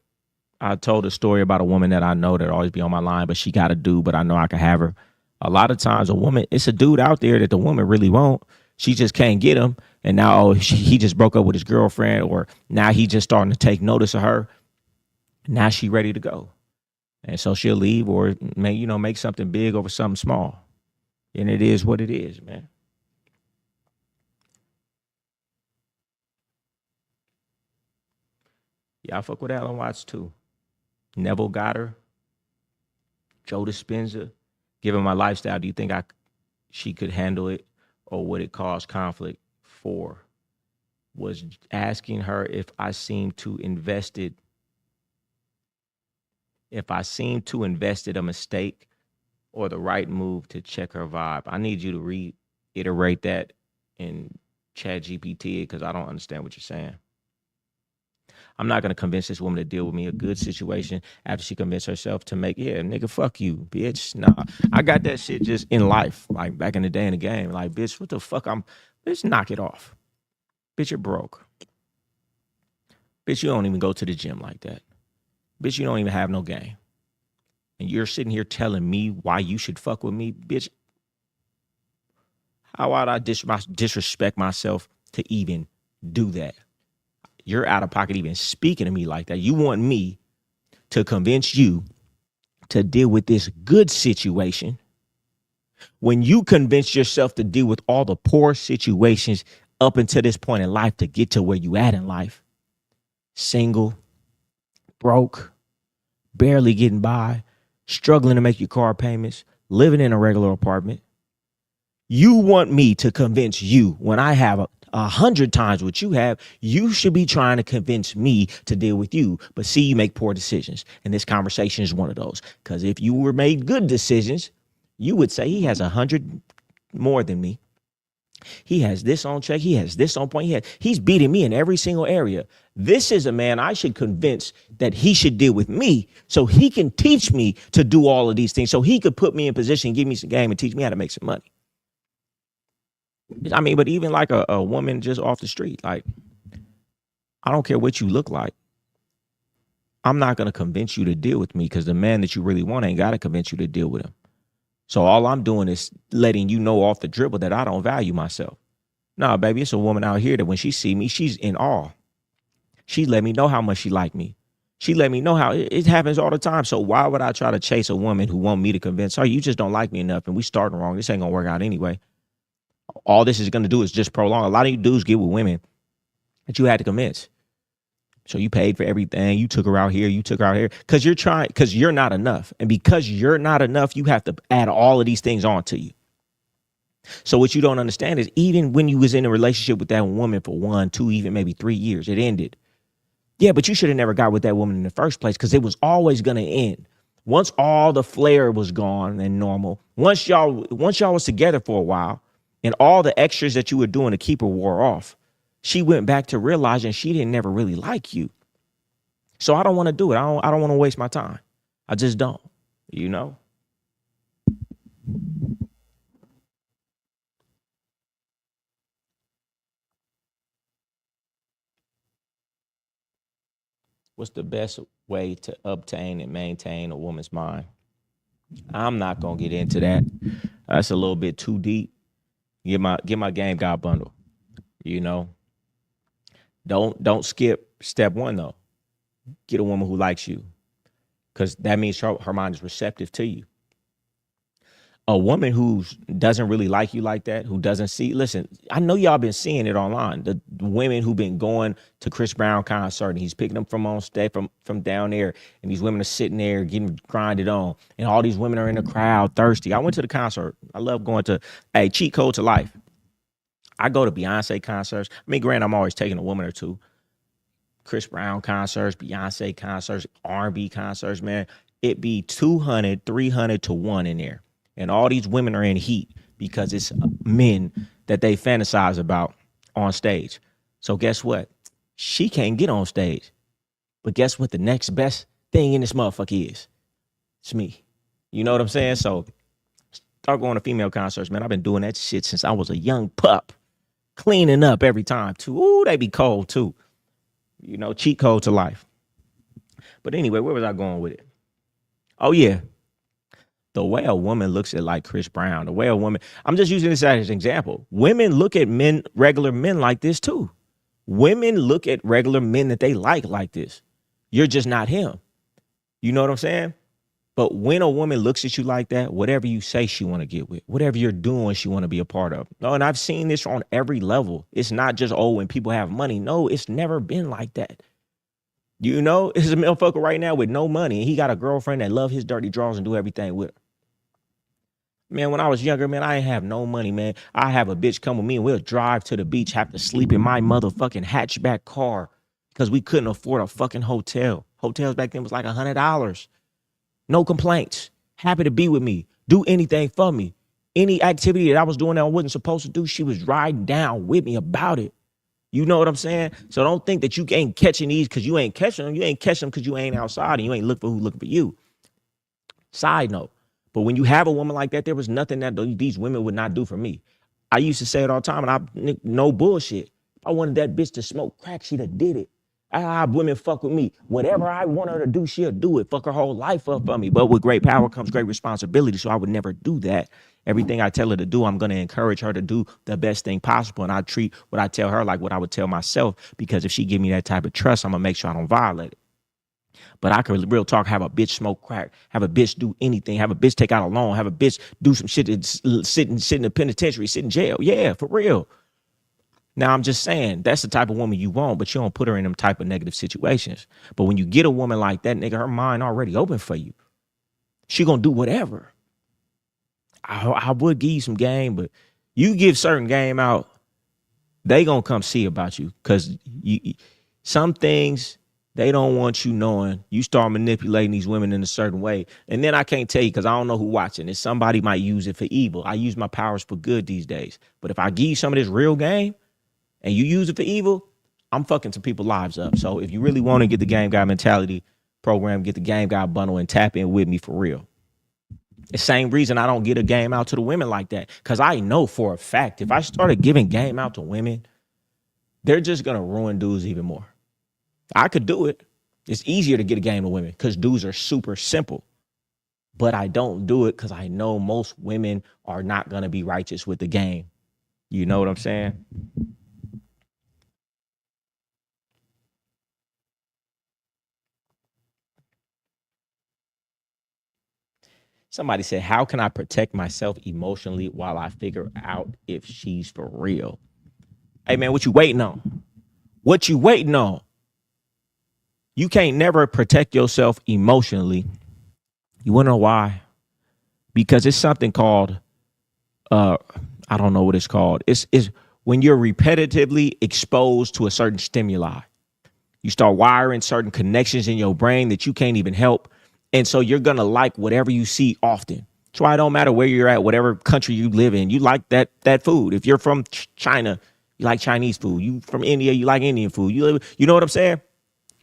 I told a story about a woman that I know that always be on my line, but she got a dude, but I know I can have her. A lot of times a woman, it's a dude out there that the woman really won't. She just can't get him. And now he just broke up with his girlfriend, or now he just starting to take notice of her. Now she ready to go. And so she'll leave or make something big over something small. And it is what it is, man. Yeah, I fuck with Alan Watts too. Neville Goddard, Joe Dispenza. Given my lifestyle, do you think she could handle it, or would it cause conflict? 4 was asking her if I seemed to invested a mistake or the right move to check her vibe. I need you to reiterate that in Chat GPT because I don't understand what you're saying. I'm not going to convince this woman to deal with me a good situation after she convinced herself to make, nigga, fuck you, bitch. Nah, I got that shit just in life, like back in the day in the game. Like, bitch, what the fuck? Bitch, knock it off. Bitch, you're broke. Bitch, you don't even go to the gym like that. Bitch, you don't even have no game. And you're sitting here telling me why you should fuck with me, bitch. How would I disrespect myself to even do that? You're out of pocket even speaking to me like that. You want me to convince you to deal with this good situation when you convince yourself to deal with all the poor situations up until this point in life to get to where you at in life. Single, broke, barely getting by, struggling to make your car payments, living in a regular apartment. You want me to convince you when I have 100 times what you have, you should be trying to convince me to deal with you. But see, you make poor decisions. And this conversation is one of those. Because if you were made good decisions, you would say he has 100 more than me. He has this on check. He has this on point. He's beating me in every single area. This is a man I should convince that he should deal with me so he can teach me to do all of these things. So he could put me in position, give me some game and teach me how to make some money. I mean, but even like a woman just off the street, like, I don't care what you look like. I'm not going to convince you to deal with me because the man that you really want ain't got to convince you to deal with him. So all I'm doing is letting you know off the dribble that I don't value myself. No, baby, it's a woman out here that when she see me, she's in awe. She let me know how much she like me. She let me know how it happens all the time. So why would I try to chase a woman who want me to convince her, you just don't like me enough and we starting wrong. This ain't going to work out anyway. All this is going to do is just prolong. A lot of you dudes get with women that you had to convince. So you paid for everything. You took her out here. You took her out here because you're not enough. And because you're not enough, you have to add all of these things on to you. So what you don't understand is even when you was in a relationship with that woman for 1, 2, even maybe 3 years, it ended. Yeah, but you should have never got with that woman in the first place because it was always going to end. Once all the flair was gone and normal, once y'all was together for a while, and all the extras that you were doing to keep her wore off, she went back to realizing she didn't never really like you. So I don't want to do it. I don't want to waste my time. I just don't, you know? What's the best way to obtain and maintain a woman's mind? I'm not going to get into that. That's a little bit too deep. Get my GameGod bundle. You know, don't skip step 1 though. Get a woman who likes you, because that means her mind is receptive to you. A woman who doesn't really like you like that, who doesn't see, listen, I know y'all been seeing it online. The women who've been going to Chris Brown concert and he's picking them from on stage from down there, and these women are sitting there getting grinded on, and all these women are in the crowd thirsty. I went to the concert. I love going to cheat code to life. I go to Beyonce concerts. I mean, granted, I'm always taking a woman or two. Chris Brown concerts, Beyonce concerts, R&B concerts, man. It be 200, 300 to 1 in there. And all these women are in heat because it's men that they fantasize about on stage. So guess what? She can't get on stage. But guess what the next best thing in this motherfucker is? It's me. You know what I'm saying? So start going to female concerts, man. I've been doing that shit since I was a young pup. cleaning up every time too. Ooh, they be cold too. You know, cheat code to life. But anyway, where was I going with it? Oh yeah, the way a woman looks at like Chris Brown, the way a woman, I'm just using this as an example. Women look at men, regular men like this too. Women look at regular men that they like this. You're just not him. You know what I'm saying? But when a woman looks at you like that, whatever you say, she want to get with. Whatever you're doing, she want to be a part of. No, and I've seen this on every level. It's not just, oh, when people have money. No, it's never been like that. You know, it's a motherfucker right now with no money, and he got a girlfriend that love his dirty drawers and do everything with her. Man, when I was younger, man, I ain't have no money, man. I have a bitch come with me and we'll drive to the beach, have to sleep in my motherfucking hatchback car because we couldn't afford a fucking hotel. Hotels back then was like $100. No complaints. Happy to be with me. Do anything for me. Any activity that I was doing that I wasn't supposed to do, she was riding down with me about it. You know what I'm saying? So don't think that you ain't catching these because you ain't catching them. You ain't catching them because you ain't outside and you ain't looking for who looking for you. Side note. But when you have a woman like that, there was nothing that these women would not do for me. I used to say it all the time, and no bullshit. If I wanted that bitch to smoke crack, she'd have did it. Women fuck with me. Whatever I want her to do, she'll do it. Fuck her whole life up for me. But with great power comes great responsibility, so I would never do that. Everything I tell her to do, I'm going to encourage her to do the best thing possible, and I treat what I tell her like what I would tell myself, because if she give me that type of trust, I'm going to make sure I don't violate it. But I could real talk, have a bitch smoke crack, have a bitch do anything, have a bitch take out a loan, have a bitch do some shit and sit in the penitentiary, sit in jail. Yeah, for real. Now, I'm just saying, that's the type of woman you want, but you don't put her in them type of negative situations. But when you get a woman like that, nigga, her mind already open for you. She gonna do whatever. I would give you some game, but you give certain game out, they gonna come see about you, because some things they don't want you knowing. You start manipulating these women in a certain way. And then I can't tell you because I don't know who watching. If somebody might use it for evil. I use my powers for good these days. But if I give you some of this real game and you use it for evil, I'm fucking some people's lives up. So if you really want to get the Game God mentality program, get the Game God bundle and tap in with me for real. The same reason I don't get a game out to the women like that. Because I know for a fact, if I started giving game out to women, they're just going to ruin dudes even more. I could do it. It's easier to get a game to women because dudes are super simple. But I don't do it because I know most women are not going to be righteous with the game. You know what I'm saying? Somebody said, how can I protect myself emotionally while I figure out if she's for real? Hey, man, what you waiting on? What you waiting on? You can't never protect yourself emotionally. You want to know why? Because it's something called, I don't know what it's called. It's when you're repetitively exposed to a certain stimuli. You start wiring certain connections in your brain that you can't even help. And so you're going to like whatever you see often. That's why it don't matter where you're at, whatever country you live in. You like that food. If you're from China, you like Chinese food. You from India, you like Indian food. You know what I'm saying?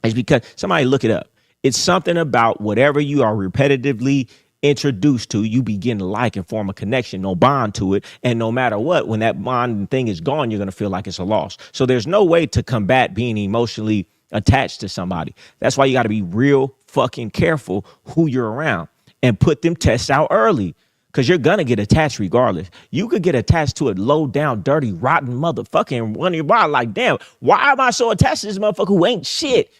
It's because somebody look it up. It's something about whatever you are repetitively introduced to, you begin to like and form a connection, no bond to it. And no matter what, when that bond thing is gone, you're going to feel like it's a loss. So there's no way to combat being emotionally attached to somebody. That's why you got to be real fucking careful who you're around and put them tests out early. Because you're going to get attached regardless. You could get attached to a low down, dirty, rotten motherfucking one of your body. Like, damn, why am I so attached to this motherfucker who ain't shit?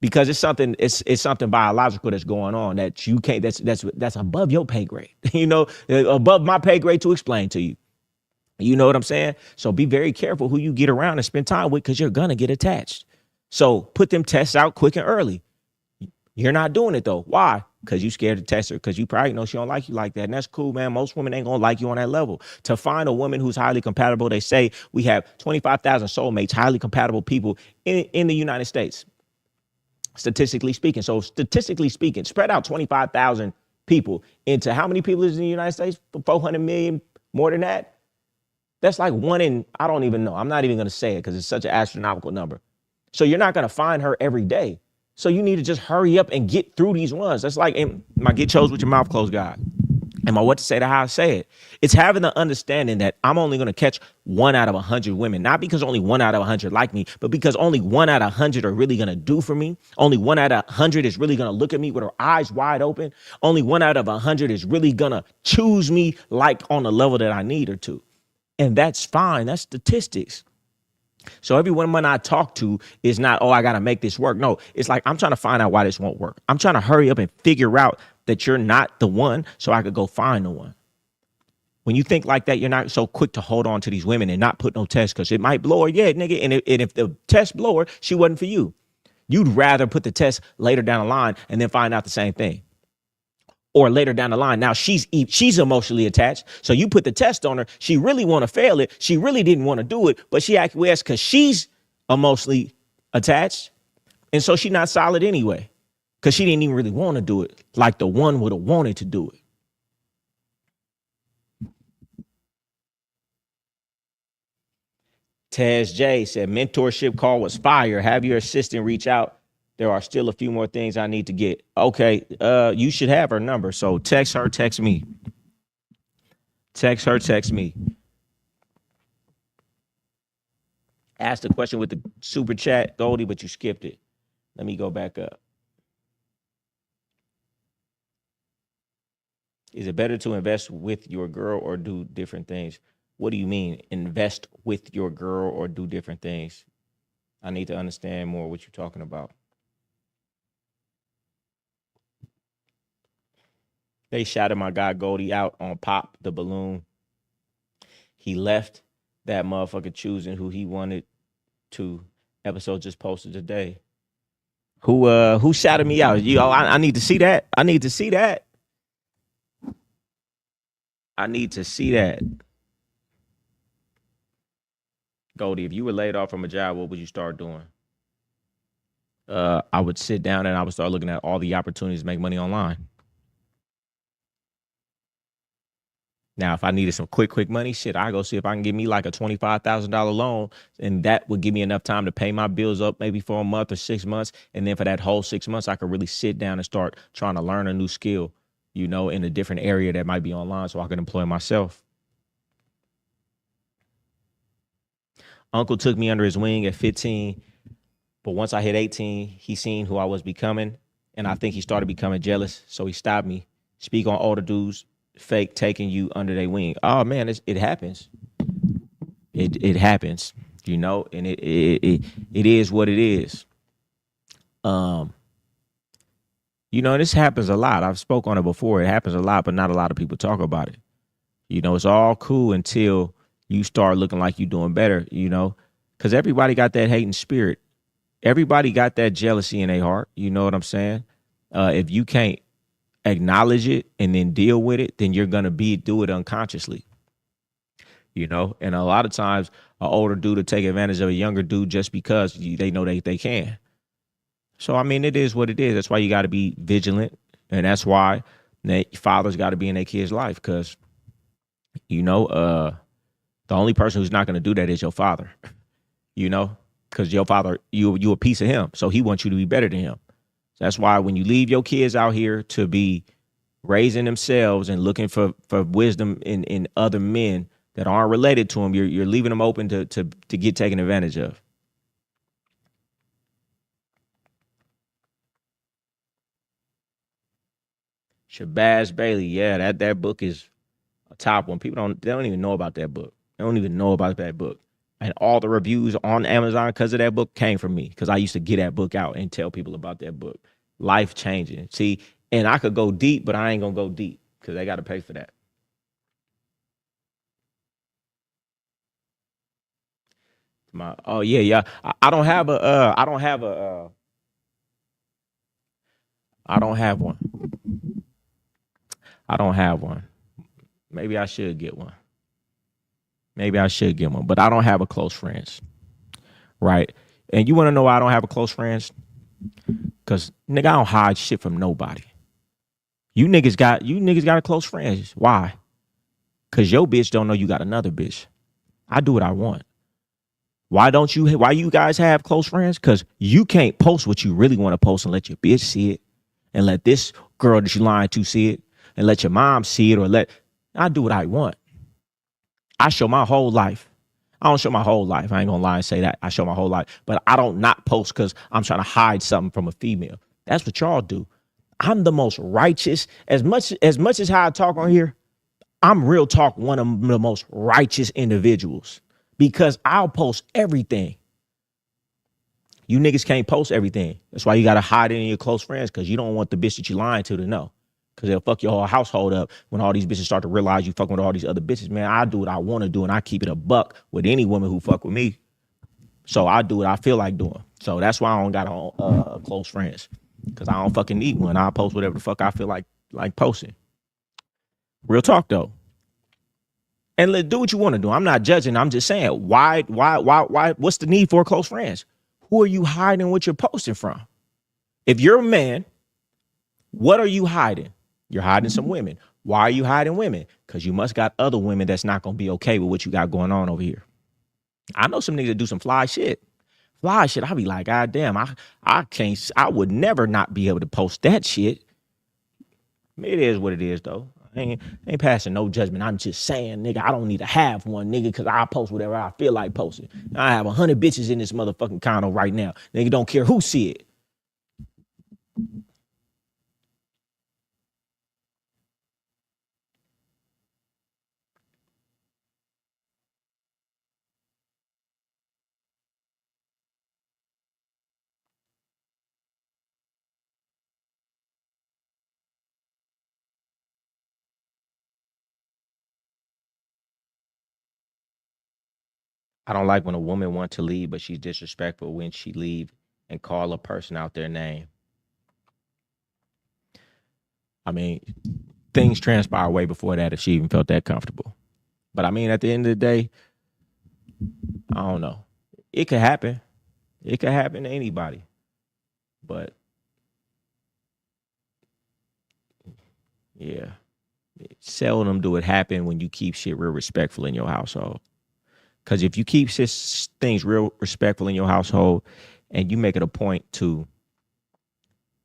Because it's something biological that's going on that you can't, that's above your pay grade, you know, above my pay grade to explain to you. You know what I'm saying? So be very careful who you get around and spend time with, because you're going to get attached. So put them tests out quick and early. You're not doing it though. Why? Because you scared to test her, because you probably know she don't like you like that. And that's cool, man. Most women ain't going to like you on that level. To find a woman who's highly compatible, they say we have 25,000 soulmates, highly compatible people in the United States. Statistically speaking. So statistically speaking, spread out 25,000 people into how many people is in the United States? 400 million, more than that? That's like one in, I don't even know. I'm not even going to say it because it's such an astronomical number. So you're not going to find her every day. So you need to just hurry up and get through these ones. That's like my get chose with your mouth closed guy. Am I what to say to how I say it? It's having the understanding that I'm only going to catch 1 out of 100 women, not because only 1 out of 100 like me, but because only 1 out of 100 are really going to do for me. Only 1 out of 100 is really going to look at me with her eyes wide open. Only 1 out of 100 is really going to choose me like on the level that I need her to. And that's fine. That's statistics. So every woman I talk to is not, oh, I got to make this work. No, it's like, I'm trying to find out why this won't work. I'm trying to hurry up and figure out that you're not the one so I could go find the one. When you think like that, you're not so quick to hold on to these women and not put no test because it might blow her. Yeah, nigga. And if the test blow her, she wasn't for you. You'd rather put the test later down the line and then find out the same thing. Or later down the line, now she's emotionally attached. So you put the test on her. She really want to fail it. She really didn't want to do it, but she acquiesced because she's emotionally attached. And so she's not solid anyway because she didn't even really want to do it like the one would have wanted to do it. Taz J said, mentorship call was fire. Have your assistant reach out. There are still a few more things I need to get. Okay, you should have her number. So text her, text me. Text her, text me. Ask the question with the super chat, Goldie, but you skipped it. Let me go back up. Is it better to invest with your girl or do different things? What do you mean, invest with your girl or do different things? I need to understand more what you're talking about. They shouted my guy Goldie out on Pop the Balloon. He left that motherfucker choosing who he wanted to. Episode just posted today. Who shouted me out? I need to see that. I need to see that. I need to see that. Goldie, if you were laid off from a job, what would you start doing? I would sit down and I would start looking at all the opportunities to make money online. Now, if I needed some quick money, shit, I go see if I can get me like a $25,000 loan, and that would give me enough time to pay my bills up maybe for a month or 6 months. And then for that whole 6 months, I could really sit down and start trying to learn a new skill, you know, in a different area that might be online so I can employ myself. Uncle took me under his wing at 15, but once I hit 18, he seen who I was becoming, and I think he started becoming jealous, so he stopped me. Speak on older dudes fake taking you under their wing. Oh man, it happens. It happens, you know, and it is what it is. You know, this happens a lot. I've spoke on it before. It happens a lot, but not a lot of people talk about it. You know, it's all cool until you start looking like you're doing better, you know, because everybody got that hating spirit. Everybody got that jealousy in their heart. You know what I'm saying? If you can't acknowledge it and then deal with it, then you're going to do it unconsciously, you know? And a lot of times an older dude will take advantage of a younger dude just because they know they can. So, I mean, it is what it is. That's why you got to be vigilant. And that's why fathers got to be in their kid's life because, you know, the only person who's not going to do that is your father, you know, because your father, you a piece of him. So he wants you to be better than him. That's why when you leave your kids out here to be raising themselves and looking for wisdom in other men that aren't related to them, you're leaving them open to get taken advantage of. Shabazz Bailey, yeah, that book is a top one. People don't even know about that book. They don't even know about that book. And all the reviews on Amazon because of that book came from me because I used to get that book out and tell people about that book. Life changing. See, and I could go deep, but I ain't gonna go deep because they got to pay for that. Yeah. I don't have one. I don't have one. Maybe I should get one. But I don't have a close friends. Right. And you want to know why I don't have a close friends? Because, nigga, I don't hide shit from nobody. You niggas got a close friends. Why? Because your bitch don't know you got another bitch. I do what I want. Why you guys have close friends? Because you can't post what you really want to post and let your bitch see it and let this girl that you lying to see it. and let your mom see it, or I do what I want. I show my whole life. I don't show my whole life. I ain't gonna lie and say that. I show my whole life. But I don't not post because I'm trying to hide something from a female. That's what y'all do. I'm the most righteous. As much as how I talk on here, I'm real talk one of the most righteous individuals because I'll post everything. You niggas can't post everything. That's why you got to hide it in your close friends, because you don't want the bitch that you lying to know. Because they'll fuck your whole household up when all these bitches start to realize you fucking with all these other bitches. Man, I do what I want to do, and I keep it a buck with any woman who fuck with me. So I do what I feel like doing. So that's why I don't got close friends, because I don't fucking need one. I'll post whatever the fuck I feel like posting. Real talk, though. And let's do what you want to do. I'm not judging. I'm just saying, why? What's the need for close friends? Who are you hiding what you're posting from? If you're a man, what are you hiding? You're hiding some women. Why are you hiding women? Because you must got other women that's not going to be okay with what you got going on over here. I know some niggas that do some fly shit. Fly shit, I'll be like, God damn, I would never not be able to post that shit. It is what it is, though. I ain't passing no judgment. I'm just saying, nigga, I don't need to have one, nigga, because I post whatever I feel like posting. I have 100 bitches in this motherfucking condo right now. Nigga, don't care who see it. I don't like when a woman wants to leave, but she's disrespectful when she leave and call a person out their name. I mean, things transpire way before that if she even felt that comfortable. But I mean, at the end of the day, I don't know. It could happen. It could happen to anybody. But yeah, seldom do it happen when you keep shit real respectful in your household. Because if you keep things real respectful in your household and you make it a point to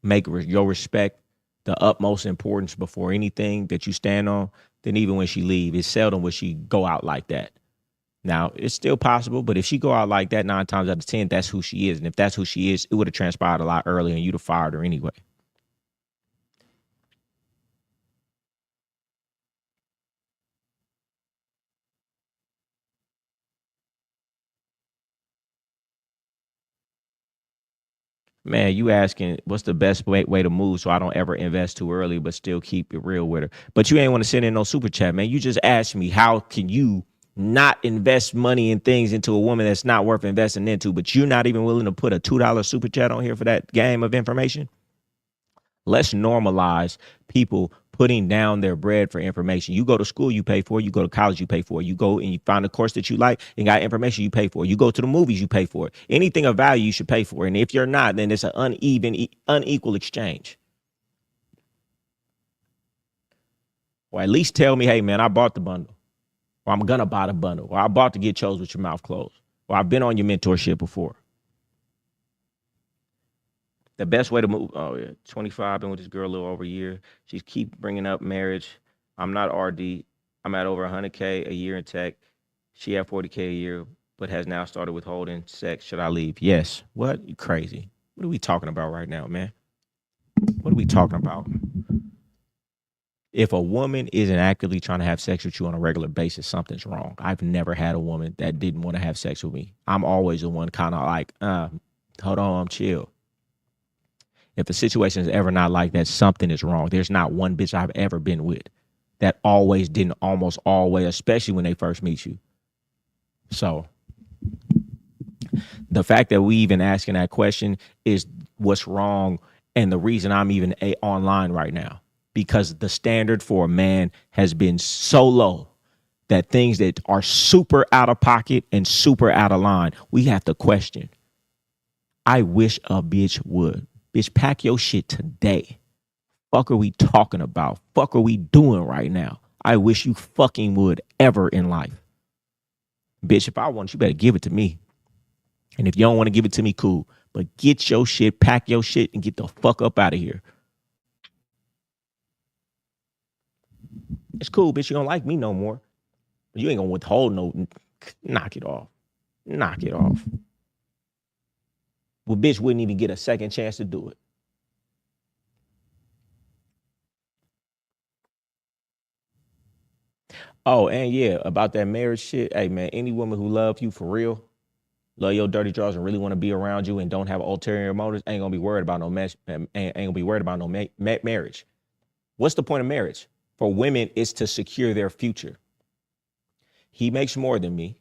make your respect the utmost importance before anything that you stand on, then even when she leave, it's seldom will she go out like that. Now, it's still possible, but if she go out like that 9 times out of 10, that's who she is. And if that's who she is, it would have transpired a lot earlier and you'd have fired her anyway. Man, you asking what's the best way to move so I don't ever invest too early, but still keep it real with her. But you ain't want to send in no super chat, man. You just asked me, how can you not invest money in things into a woman that's not worth investing into, but you're not even willing to put a $2 super chat on here for that game of information? Let's normalize people putting down their bread for information. You go to school, you pay for it. You go to college, you pay for it. You go and you find a course that you like and got information, you pay for it. You go to the movies, you pay for it. Anything of value, you should pay for it. And if you're not, then it's an unequal exchange. Or at least tell me, hey, man, I bought the bundle. Or I'm going to buy the bundle. Or I bought to get chose with your mouth closed. Or I've been on your mentorship before. The best way to move. Oh, yeah. 25, been with this girl a little over a year. She's keep bringing up marriage. I'm not RD. I'm at over 100K a year in tech. She had 40K a year, but has now started withholding sex. Should I leave? Yes. What? You crazy. What are we talking about right now, man? What are we talking about? If a woman isn't actively trying to have sex with you on a regular basis, something's wrong. I've never had a woman that didn't want to have sex with me. I'm always the one kind of like, hold on, I'm chill. If the situation is ever not like that, something is wrong. There's not one bitch I've ever been with that always didn't almost always, especially when they first meet you. So the fact that we even asking that question is what's wrong, and the reason I'm even online right now, because the standard for a man has been so low that things that are super out of pocket and super out of line, we have to question. I wish a bitch would. Bitch, pack your shit today. Fuck are we talking about? Fuck are we doing right now? I wish you fucking would ever in life. Bitch, if I want you better give it to me. And if you don't want to give it to me, cool. But get your shit, pack your shit, and get the fuck up out of here. It's cool, bitch. You don't like me no more. You ain't gonna withhold no. Knock it off. Knock it off. Well, bitch wouldn't even get a second chance to do it. Oh, and yeah, about that marriage shit. Hey, man, any woman who love you for real, love your dirty draws, and really want to be around you and don't have ulterior motives, ain't gonna be worried about no ain't gonna be worried about no marriage. What's the point of marriage? For women, it's to secure their future. He makes more than me.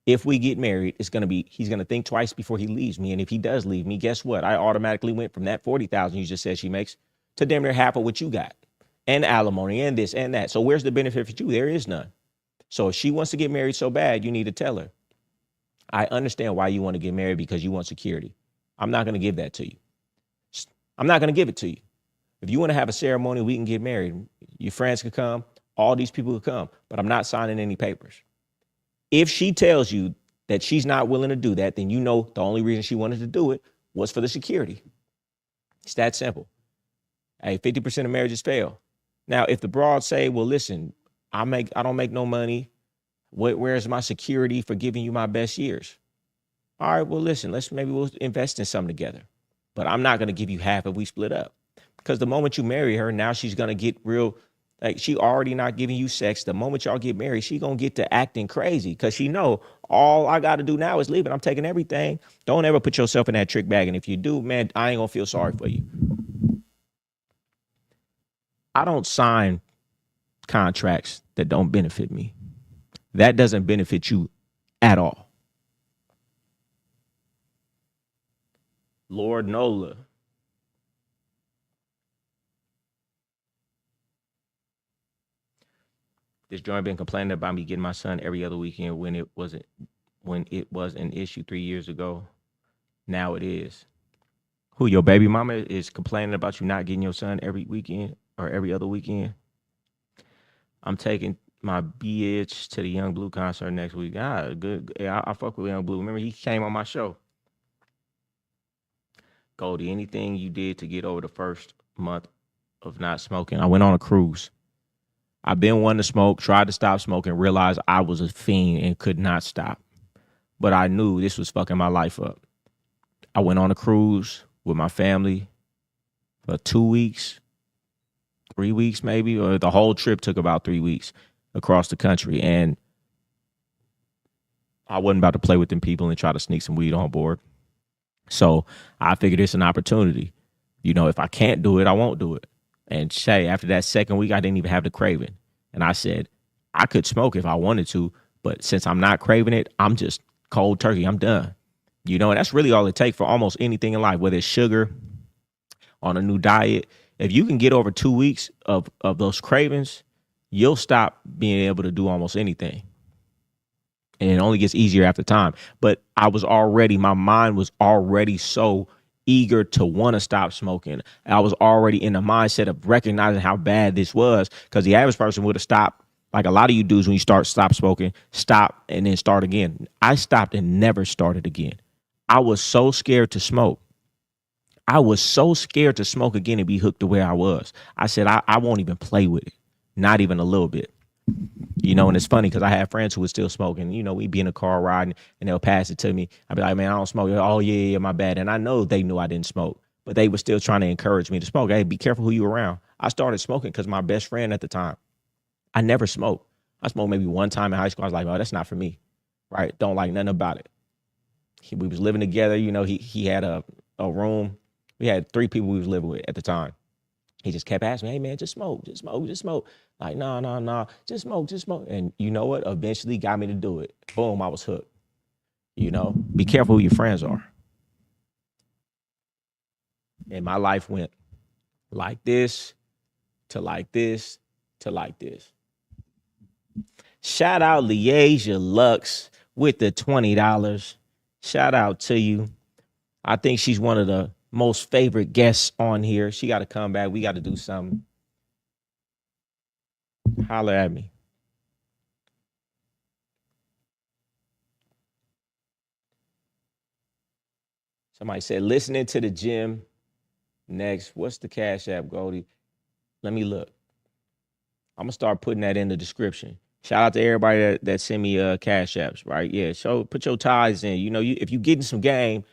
If we get married, he's gonna think twice before he leaves me. And if he does leave me, guess what? I automatically went from that 40,000 you just said she makes to damn near half of what you got. And alimony and this and that. So where's the benefit for you? There is none. So if she wants to get married so bad, you need to tell her. I understand why you want to get married because you want security. I'm not going to give that to you. I'm not going to give it to you. If you want to have a ceremony, we can get married. Your friends could come. All these people could come. But I'm not signing any papers. If she tells you that she's not willing to do that, then you know the only reason she wanted to do it was for the security. It's that simple. Hey, 50% of marriages fail. Now, if the broads say, well, listen, I don't make no money. Where's my security for giving you my best years? All right, well, listen, we'll invest in something together. But I'm not going to give you half if we split up. Because the moment you marry her, now she's going to get real, like she already not giving you sex. The moment y'all get married, she going to get to acting crazy because she know all I got to do now is leave it. I'm taking everything. Don't ever put yourself in that trick bag. And if you do, man, I ain't going to feel sorry for you. I don't sign contracts that don't benefit me. That doesn't benefit you at all. Lord Nola. This joint been complaining about me getting my son every other weekend when it was an issue 3 years ago. Now it is. Who, your baby mama is complaining about you not getting your son every weekend or every other weekend? I'm taking my bitch to the Young Blue concert next week. Good. Yeah, I fuck with Young Blue. Remember, he came on my show. Goldie, anything you did to get over the first month of not smoking? I went on a cruise. I've been wanting to smoke, tried to stop smoking, realized I was a fiend and could not stop. But I knew this was fucking my life up. I went on a cruise with my family for 2 weeks, 3 weeks maybe, or the whole trip took about 3 weeks across the country. And I wasn't about to play with them people and try to sneak some weed on board. So I figured it's an opportunity. You know, if I can't do it, I won't do it. And Shay, after that second week, I didn't even have the craving. And I said, I could smoke if I wanted to, but since I'm not craving it, I'm just cold turkey. I'm done. You know, and that's really all it takes for almost anything in life, whether it's sugar, on a new diet. If you can get over 2 weeks of those cravings, you'll stop being able to do almost anything. And it only gets easier after time. But my mind was already so eager to want to stop smoking. I was already in the mindset of recognizing how bad this was, because the average person would have stopped. Like a lot of you dudes, when you stop smoking, stop and then start again. I stopped and never started again. I was so scared to smoke. I was so scared to smoke again and be hooked the way I was. I said, I won't even play with it. Not even a little bit. You know, and it's funny because I had friends who were still smoking. You know, we'd be in a car riding and they'll pass it to me. I'd be like, man, I don't smoke. Oh, yeah, my bad. And I know they knew I didn't smoke, but they were still trying to encourage me to smoke. Hey, be careful who you around. I started smoking because my best friend at the time, I never smoked. I smoked maybe one time in high school. I was like, oh, that's not for me. Right? Don't like nothing about it. We was living together. You know, he had a room. We had 3 people we was living with at the time. He just kept asking me, hey, man, just smoke. Like, no, just smoke. And you know what? Eventually got me to do it. Boom, I was hooked. You know, be careful who your friends are. And my life went like this to like this to like this. Shout out Liasia Lux with the $20. Shout out to you. I think she's one of the most favorite guests on here. She got to come back. We got to do something. Holler at me. Somebody said, listening to the gym. Next, what's the Cash App, Goldie? Let me look. I'm gonna start putting that in the description. Shout out to everybody that send me cash apps, right? Yeah, put your ties in. You know, if you getting some game,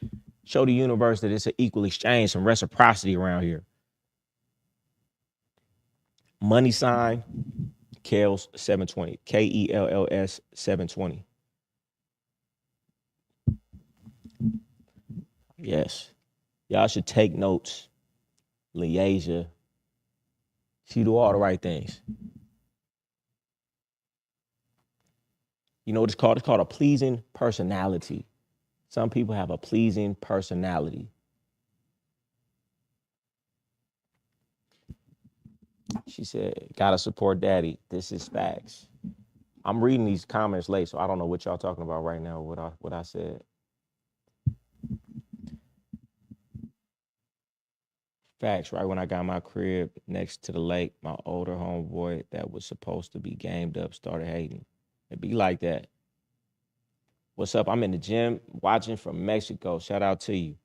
show the universe that it's an equal exchange, some reciprocity around here. Money sign, Kells 720. KELLS 720. Yes. Y'all should take notes. Liasia. She do all the right things. You know what it's called? It's called a pleasing personality. Some people have a pleasing personality. She said, gotta support daddy. This is facts. I'm reading these comments late, so I don't know what y'all talking about right now, what I said. Facts, right when I got my crib next to the lake, my older homeboy that was supposed to be gamed up started hating. It be like that. What's up? I'm in the gym watching from Mexico. Shout out to you.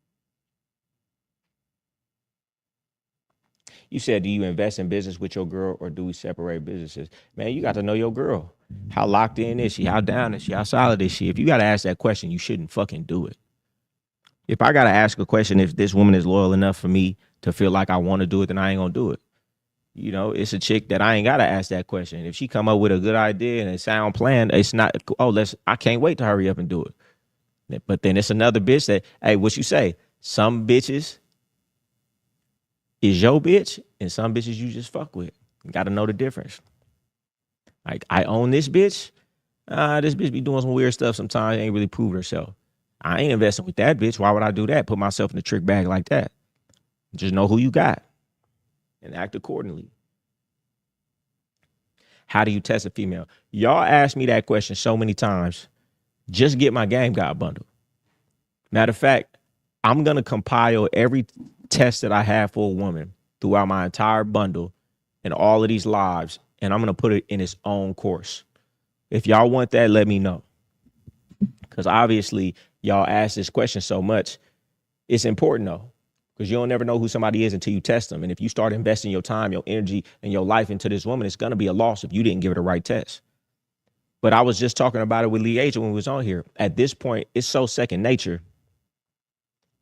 You said, do you invest in business with your girl or do we separate businesses? Man, you got to know your girl. How locked in is she? How down is she? How solid is she? If you got to ask that question, you shouldn't fucking do it. If I got to ask a question, if this woman is loyal enough for me to feel like I want to do it, then I ain't going to do it. You know, it's a chick that I ain't got to ask that question. If she come up with a good idea and it sound planned, it's not, I can't wait to hurry up and do it. But then it's another bitch that, hey, what you say? Some bitches is your bitch and some bitches you just fuck with. You got to know the difference. Like, I own this bitch. This bitch be doing some weird stuff sometimes. Ain't really proved herself. I ain't investing with that bitch. Why would I do that? Put myself in a trick bag like that. Just know who you got and act accordingly. How do you test a female? Y'all asked me that question so many times. Just get my GameGod bundle. Matter of fact, I'm going to compile every test that I have for a woman throughout my entire bundle and all of these lives, and I'm going to put it in its own course. If y'all want that, let me know. Because obviously, y'all ask this question so much. It's important, though, because you don't never know who somebody is until you test them. And if you start investing your time, your energy, and your life into this woman, it's going to be a loss if you didn't give her the right test. But I was just talking about it with Lee Agent when we was on here. At this point, it's so second nature.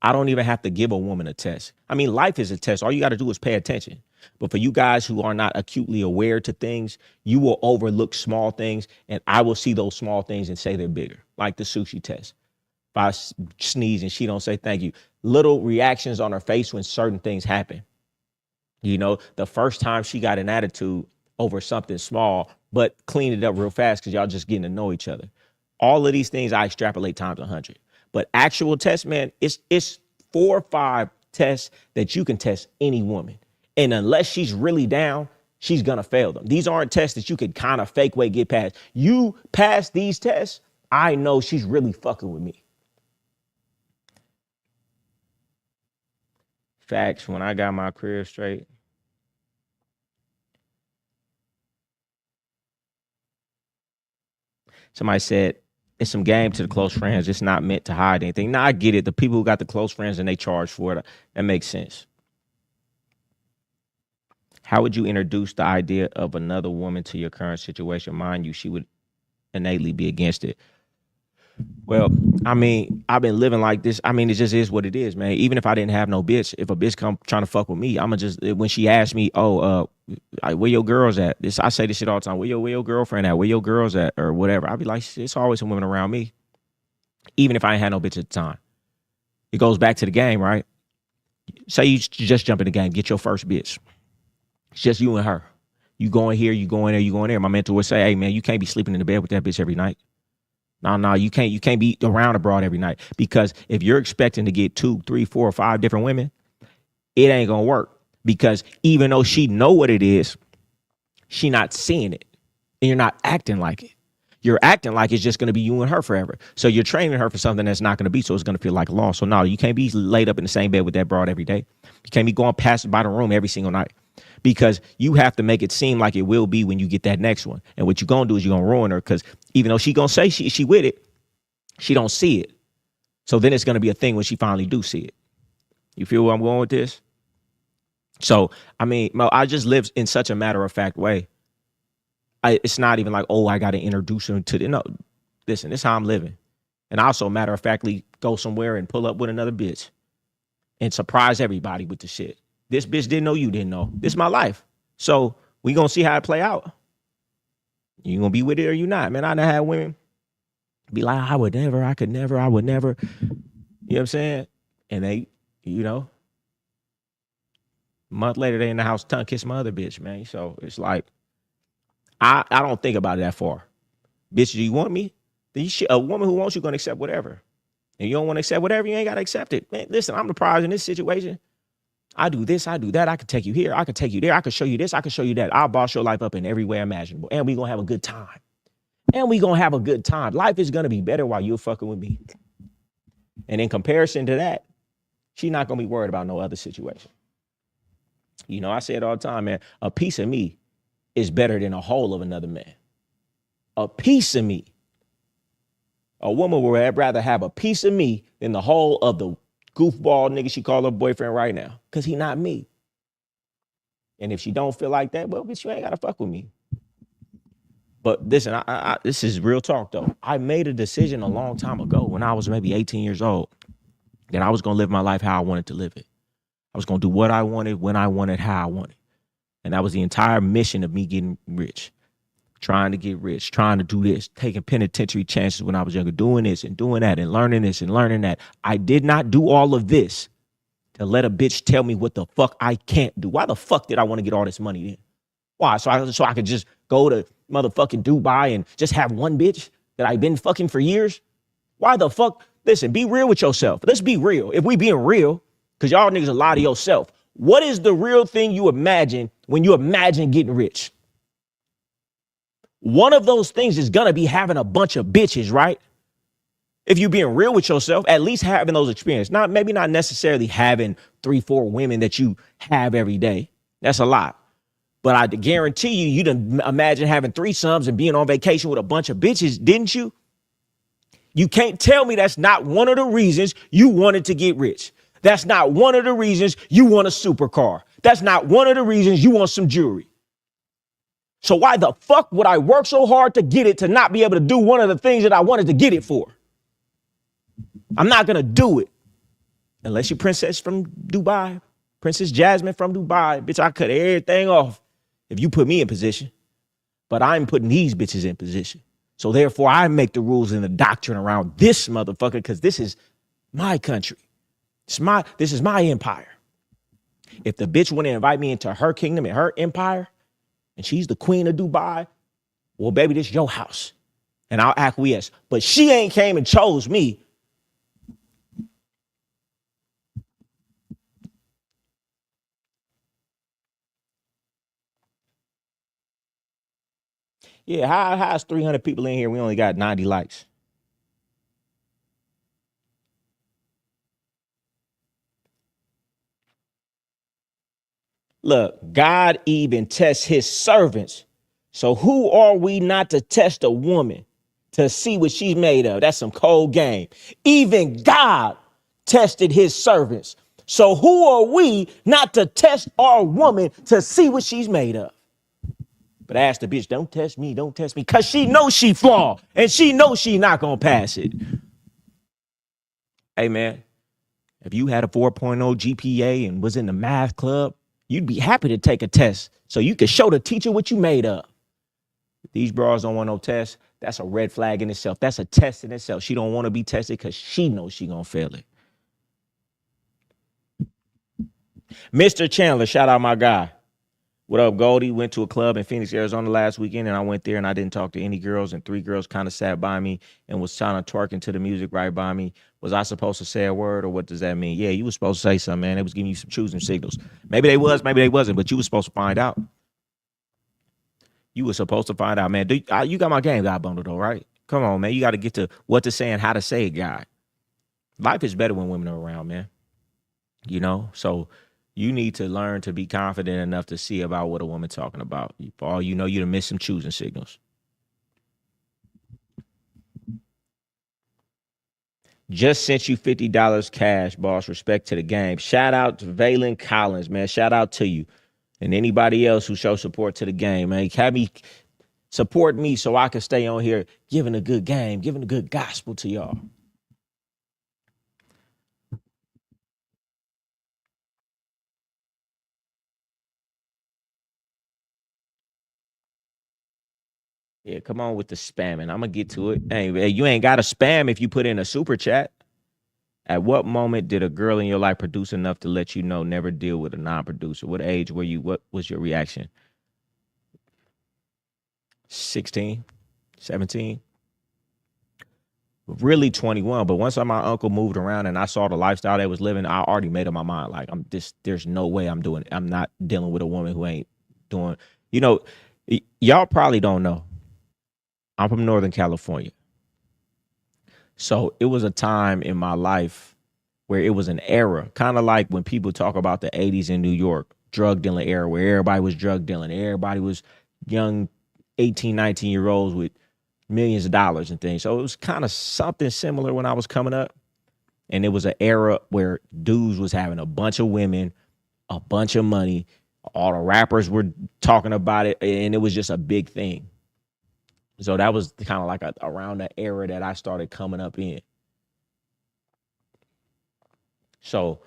I don't even have to give a woman a test. I mean, life is a test. All you got to do is pay attention. But for you guys who are not acutely aware to things, you will overlook small things, and I will see those small things and say they're bigger, like the sushi test. If I sneeze and she don't say thank you, little reactions on her face when certain things happen. You know, the first time she got an attitude over something small, but cleaned it up real fast because y'all just getting to know each other. All of these things I extrapolate times 100. But actual tests, man, it's 4 or 5 tests that you can test any woman. And unless she's really down, she's going to fail them. These aren't tests that you could kind of fake way get past. You pass these tests, I know she's really fucking with me. Facts, when I got my career straight. Somebody said, it's some game to the close friends. It's not meant to hide anything. Now, I get it. The people who got the close friends and they charge for it, that makes sense. How would you introduce the idea of another woman to your current situation? Mind you, she would innately be against it. Well, I mean, I've been living like this. I mean, it just is what it is, man. Even if I didn't have no bitch, if a bitch come trying to fuck with me, I'ma just, when she asks me, where your girls at? I say this shit all the time. Where your girlfriend at? Where your girls at? Or whatever. I'll be like, it's always some women around me. Even if I ain't had no bitch at the time. It goes back to the game, right? Say you just jump in the game, get your first bitch. It's just you and her. You going here, you going there, you going there. My mentor would say, hey man, you can't be sleeping in the bed with that bitch every night. No, you can't be around abroad every night. Because if you're expecting to get 2, 3, 4, or 5 different women, it ain't gonna work. Because even though she know what it is, she not seeing it. And you're not acting like it. You're acting like it's just gonna be you and her forever. So you're training her for something that's not gonna be, so it's gonna feel like a loss. So no, you can't be laid up in the same bed with that broad every day. You can't be going past by the room every single night. Because you have to make it seem like it will be when you get that next one. And what you're going to do is you're going to ruin her, because even though she going to say she with it, she don't see it. So then it's going to be a thing when she finally do see it. You feel where I'm going with this? So, I mean, Mo, I just live in such a matter-of-fact way. It's not even like, oh, I got to introduce him to the, no, listen, this is how I'm living. And also, matter of factly, go somewhere and pull up with another bitch and surprise everybody with the shit. This bitch didn't know, you didn't know. This is my life. So we gonna see how it play out. You gonna be with it or you not, man. I done had women be like, I would never, I could never, I would never. You know what I'm saying? And they, you know, a month later, they in the house tongue kiss my other bitch, man. So it's like, I don't think about it that far. Bitch, do you want me? Then a woman who wants you gonna accept whatever. And you don't want to accept whatever, you ain't gotta accept it. Man, listen, I'm the prize in this situation. I do this, I do that. I can take you here, I can take you there, I can show you this, I can show you that. I'll boss your life up in every way imaginable. And we gonna have a good time. Life is gonna be better while you're fucking with me. And in comparison to that, she's not gonna be worried about no other situation. You know, I say it all the time, man. A piece of me is better than a whole of another man. A piece of me. A woman would rather have a piece of me than the whole of the goofball nigga she call her boyfriend right now. Because he not me. And if she don't feel like that, well, bitch, you ain't got to fuck with me. But listen, this is real talk, though. I made a decision a long time ago when I was maybe 18 years old that I was going to live my life how I wanted to live it. I was going to do what I wanted, when I wanted, how I wanted. And that was the entire mission of me getting rich. Trying to get rich, trying to do this, taking penitentiary chances when I was younger, doing this and doing that and learning this and learning that. I did not do all of this to let a bitch tell me what the fuck I can't do. Why the fuck did I want to get all this money then? Why? So I could just go to motherfucking Dubai and just have one bitch that I've been fucking for years? Why the fuck? Listen, be real with yourself. Let's be real. If we being real, because y'all niggas lie to yourself. What is the real thing you imagine when you imagine getting rich? One of those things is going to be having a bunch of bitches, right? If you're being real with yourself, at least having those experiences. Maybe not necessarily having 3-4 women that you have every day. That's a lot. But I guarantee you didn't imagine having threesomes and being on vacation with a bunch of bitches, didn't you? You can't tell me that's not one of the reasons you wanted to get rich. That's not one of the reasons you want a supercar. That's not one of the reasons you want some jewelry. So why the fuck would I work so hard to get it to not be able to do one of the things that I wanted to get it for? I'm not going to do it. Unless you're princess from Dubai, Princess Jasmine from Dubai. Bitch, I cut everything off if you put me in position. But I'm putting these bitches in position. So therefore, I make the rules and the doctrine around this motherfucker because this is my country. This is my empire. If the bitch want to invite me into her kingdom and her empire, and she's the queen of Dubai, well, baby, this is your house. And I'll acquiesce. But she ain't came and chose me. Yeah, how's 300 people in here? We only got 90 likes. Look, God even tests his servants. So who are we not to test a woman to see what she's made of? That's some cold game. Even God tested his servants. So who are we not to test our woman to see what she's made of? But ask the bitch, don't test me, because she knows she flawed and she knows she not going to pass it. Hey, man, if you had a 4.0 GPA and was in the math club, you'd be happy to take a test so you could show the teacher what you made of. If these bras don't want no test, that's a red flag in itself. That's a test in itself. She don't want to be tested because she knows she going to fail it. Mr. Chandler, shout out my guy. What up, Goldie? Went to a club in Phoenix, Arizona last weekend, and I went there and I didn't talk to any girls, and 3 girls kind of sat by me and was trying to twerking to the music right by me. Was I supposed to say a word, or what does that mean? Yeah, you were supposed to say something, man. They was giving you some choosing signals. Maybe they was, maybe they wasn't, but you was supposed to find out. You were supposed to find out, man. You got my game guy bundle, though, right? Come on, man. You got to get to what to say and how to say it, guy. Life is better when women are around, man. You know, so you need to learn to be confident enough to see about what a woman's talking about. For all you know, you'd have missed some choosing signals. Just sent you $50 cash, boss. Respect to the game. Shout out to Valen Collins, man. Shout out to you. And anybody else who shows support to the game, man. Support me so I can stay on here giving a good game, giving a good gospel to y'all. Yeah, come on with the spamming. I'm gonna get to it. Hey, you ain't got to spam if you put in a super chat. At what moment did a girl in your life produce enough to let you know never deal with a non-producer? What age were you? What was your reaction? 16, 17, really 21. But once my uncle moved around and I saw the lifestyle they was living, I already made up my mind. Like I'm just, there's no way I'm doing it. I'm not dealing with a woman who ain't doing, you know, y'all probably don't know. I'm from Northern California. So it was a time in my life where it was an era, kind of like when people talk about the 80s in New York, drug dealing era, where everybody was drug dealing. Everybody was young 18, 19-year-olds with millions of dollars and things. So it was kind of something similar when I was coming up. And it was an era where dudes was having a bunch of women, a bunch of money. All the rappers were talking about it, and it was just a big thing. So that was kind of like around the era that I started coming up in. So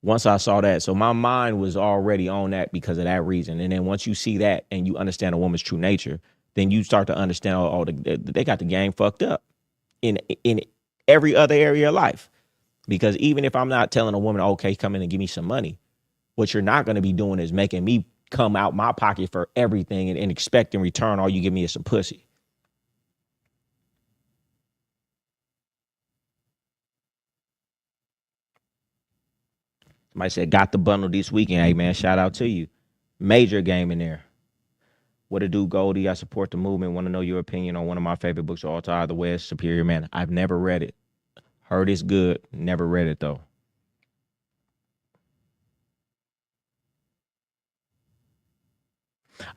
once I saw that, so my mind was already on that because of that reason. And then once you see that and you understand a woman's true nature, then you start to understand, they got the game fucked up in every other area of life. Because even if I'm not telling a woman, okay, come in and give me some money, what you're not going to be doing is making me come out my pocket for everything and expect in return all you give me is some pussy. Somebody said, got the bundle this weekend. Hey, man, shout out to you. Major game in there. What it do, Goldie? I support the movement. Want to know your opinion on one of my favorite books of all time, The West, Superior Man. I've never read it. Heard it's good. Never read it, though.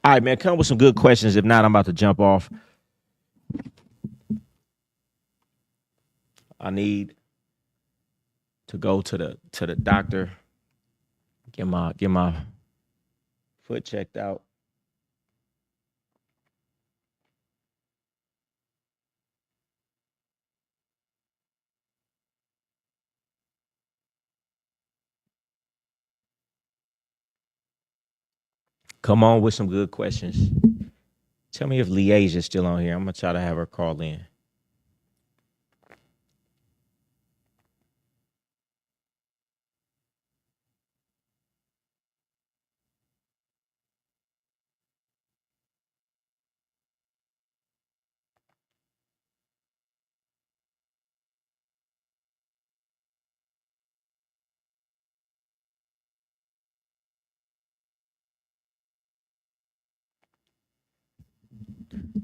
All right, man, come with some good questions. If not, I'm about to jump off. I need to go to the doctor, get my foot checked out. Come on with some good questions. Tell me if Liaise still on here. I'm gonna try to have her call in.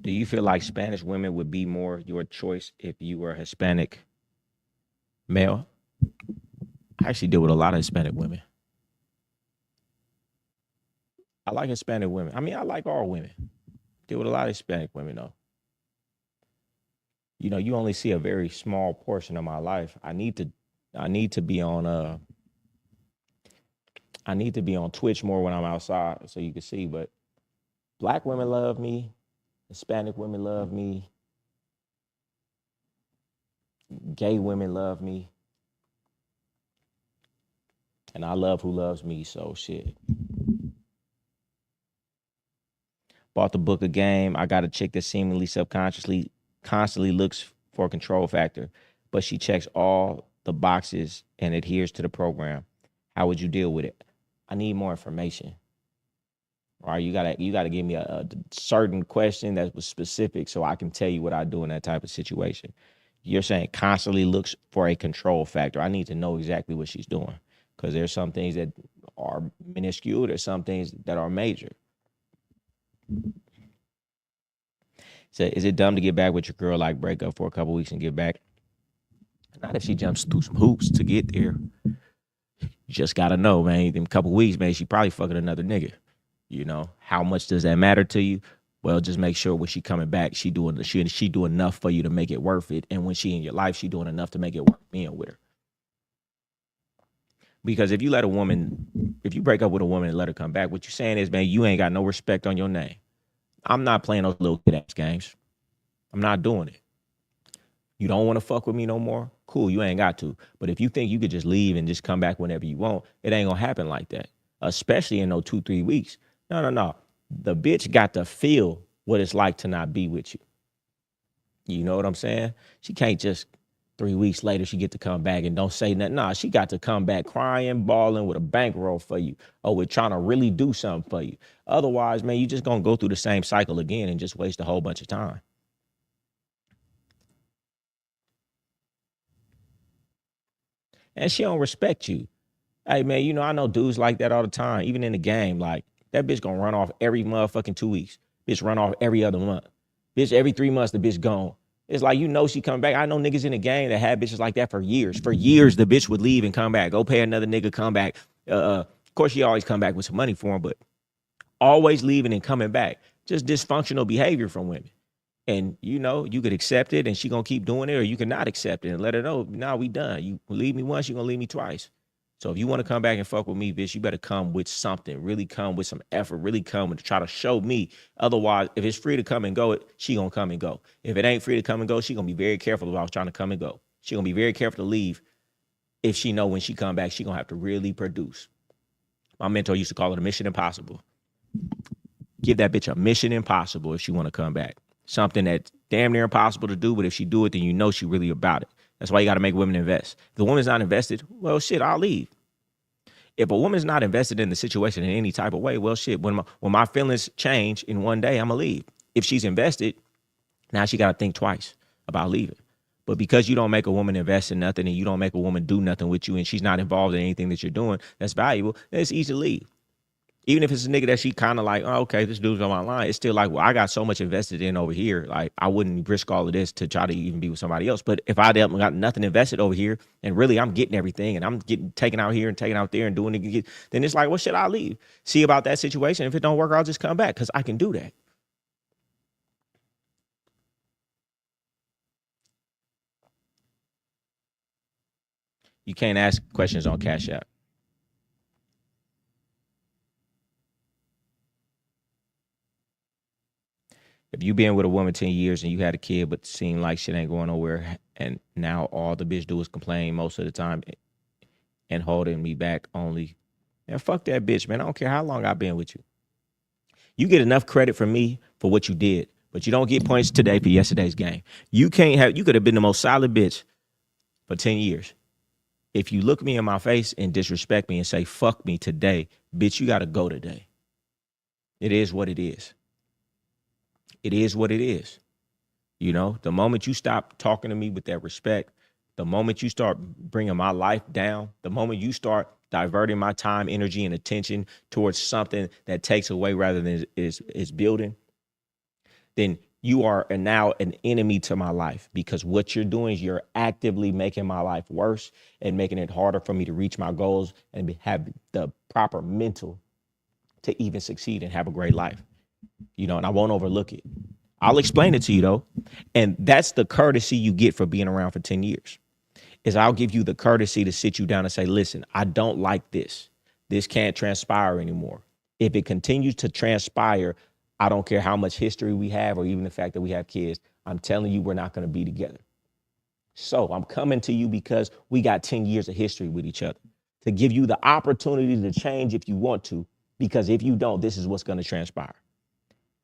Do you feel like Spanish women would be more your choice if you were Hispanic male? I actually deal with a lot of Hispanic women. I like Hispanic women. I mean, I like all women. Deal with a lot of Hispanic women though. You only see a very small portion of my life. I need to be on I need to be on Twitch more when I'm outside so you can see. But black women love me, Hispanic women love me, gay women love me, and I love who loves me. So shit. Bought the book of game. I got a chick that seemingly subconsciously constantly looks for a control factor, but she checks all the boxes and adheres to the program. How would you deal with it? I need more information. All right, you gotta give me a certain question that was specific so I can tell you what I do in that type of situation. You're saying constantly looks for a control factor. I need to know exactly what she's doing because there's some things that are minuscule. There's some things that are major. So is it dumb to get back with your girl, like break up for a couple weeks and get back? Not if she jumps through some hoops to get there. You just gotta know, man. In a couple weeks, man, she probably fucking another nigga. How much does that matter to you? Well, just make sure when she coming back, she do enough for you to make it worth it. And when she in your life, she doing enough to make it worth being with her. Because if you break up with a woman and let her come back, what you saying is, man, you ain't got no respect on your name. I'm not playing those little kid ass games. I'm not doing it. You don't want to fuck with me no more? Cool, you ain't got to. But if you think you could just leave and just come back whenever you want, it ain't gonna happen like that. Especially in no 2-3 weeks. No. The bitch got to feel what it's like to not be with you. You know what I'm saying? She can't just 3 weeks later she get to come back and don't say nothing. Nah, she got to come back crying, bawling with a bankroll for you. Or we're trying to really do something for you. Otherwise, man, you just gonna go through the same cycle again and just waste a whole bunch of time. And she don't respect you. Hey man, you know, I know dudes like that all the time, even in the game. Like, that bitch gonna run off every motherfucking 2 weeks. Bitch run off every other month. Bitch, every 3 months, the bitch gone. It's like, you know, she come back. I know niggas in the game that had bitches like that for years. For years, the bitch would leave and come back. Go pay another nigga, come back. Of course, she always come back with some money for him, but always leaving and coming back. Just dysfunctional behavior from women. And you know, you could accept it and she gonna keep doing it, or you can not accept it and let her know, nah, we done. You leave me once, you gonna leave me twice. So if you want to come back and fuck with me, bitch, you better come with something. Really come with some effort. Really come and try to show me. Otherwise, if it's free to come and go, she gonna come and go. If it ain't free to come and go, she gonna be very careful about trying to come and go. She gonna be very careful to leave. If she know when she come back, she gonna have to really produce. My mentor used to call it a mission impossible. Give that bitch a mission impossible if she want to come back. Something that's damn near impossible to do, but if she do it, then you know she really about it. That's why you got to make women invest. If the woman's not invested, well, shit, I'll leave. If a woman's not invested in the situation in any type of way, well, shit, when my feelings change in one day, I'm going to leave. If she's invested, now she got to think twice about leaving. But because you don't make a woman invest in nothing and you don't make a woman do nothing with you and she's not involved in anything that you're doing that's valuable, then it's easy to leave. Even if it's a nigga that she kind of like, oh, okay, this dude's on my line, it's still like, well, I got so much invested in over here. Like, I wouldn't risk all of this to try to even be with somebody else. But if I got nothing invested over here and really I'm getting everything and I'm getting taken out here and taken out there and doing it, then it's like, well, shit, I'll leave. See about that situation. If it don't work, I'll just come back because I can do that. You can't ask questions on Cash App. If you been with a woman 10 years and you had a kid, but seem like shit ain't going nowhere, and now all the bitch do is complain most of the time and holding me back only, man, fuck that bitch, man. I don't care how long I've been with you. You get enough credit from me for what you did, but you don't get points today for yesterday's game. You could have been the most solid bitch for 10 years. If you look me in my face and disrespect me and say, fuck me today, bitch, you got to go today. It is what it is. It is what it is. You know, the moment you stop talking to me with that respect, the moment you start bringing my life down, the moment you start diverting my time, energy, and attention towards something that takes away rather than is building, then you are now an enemy to my life, because what you're doing is you're actively making my life worse and making it harder for me to reach my goals and have the proper mental to even succeed and have a great life. You know, and I won't overlook it. I'll explain it to you though. And that's the courtesy you get for being around for 10 years. Is I'll give you the courtesy to sit you down and say, listen, I don't like this. This can't transpire anymore. If it continues to transpire, I don't care how much history we have or even the fact that we have kids. I'm telling you, we're not going to be together. So I'm coming to you because we got 10 years of history with each other, to give you the opportunity to change if you want to, because if you don't, this is what's going to transpire.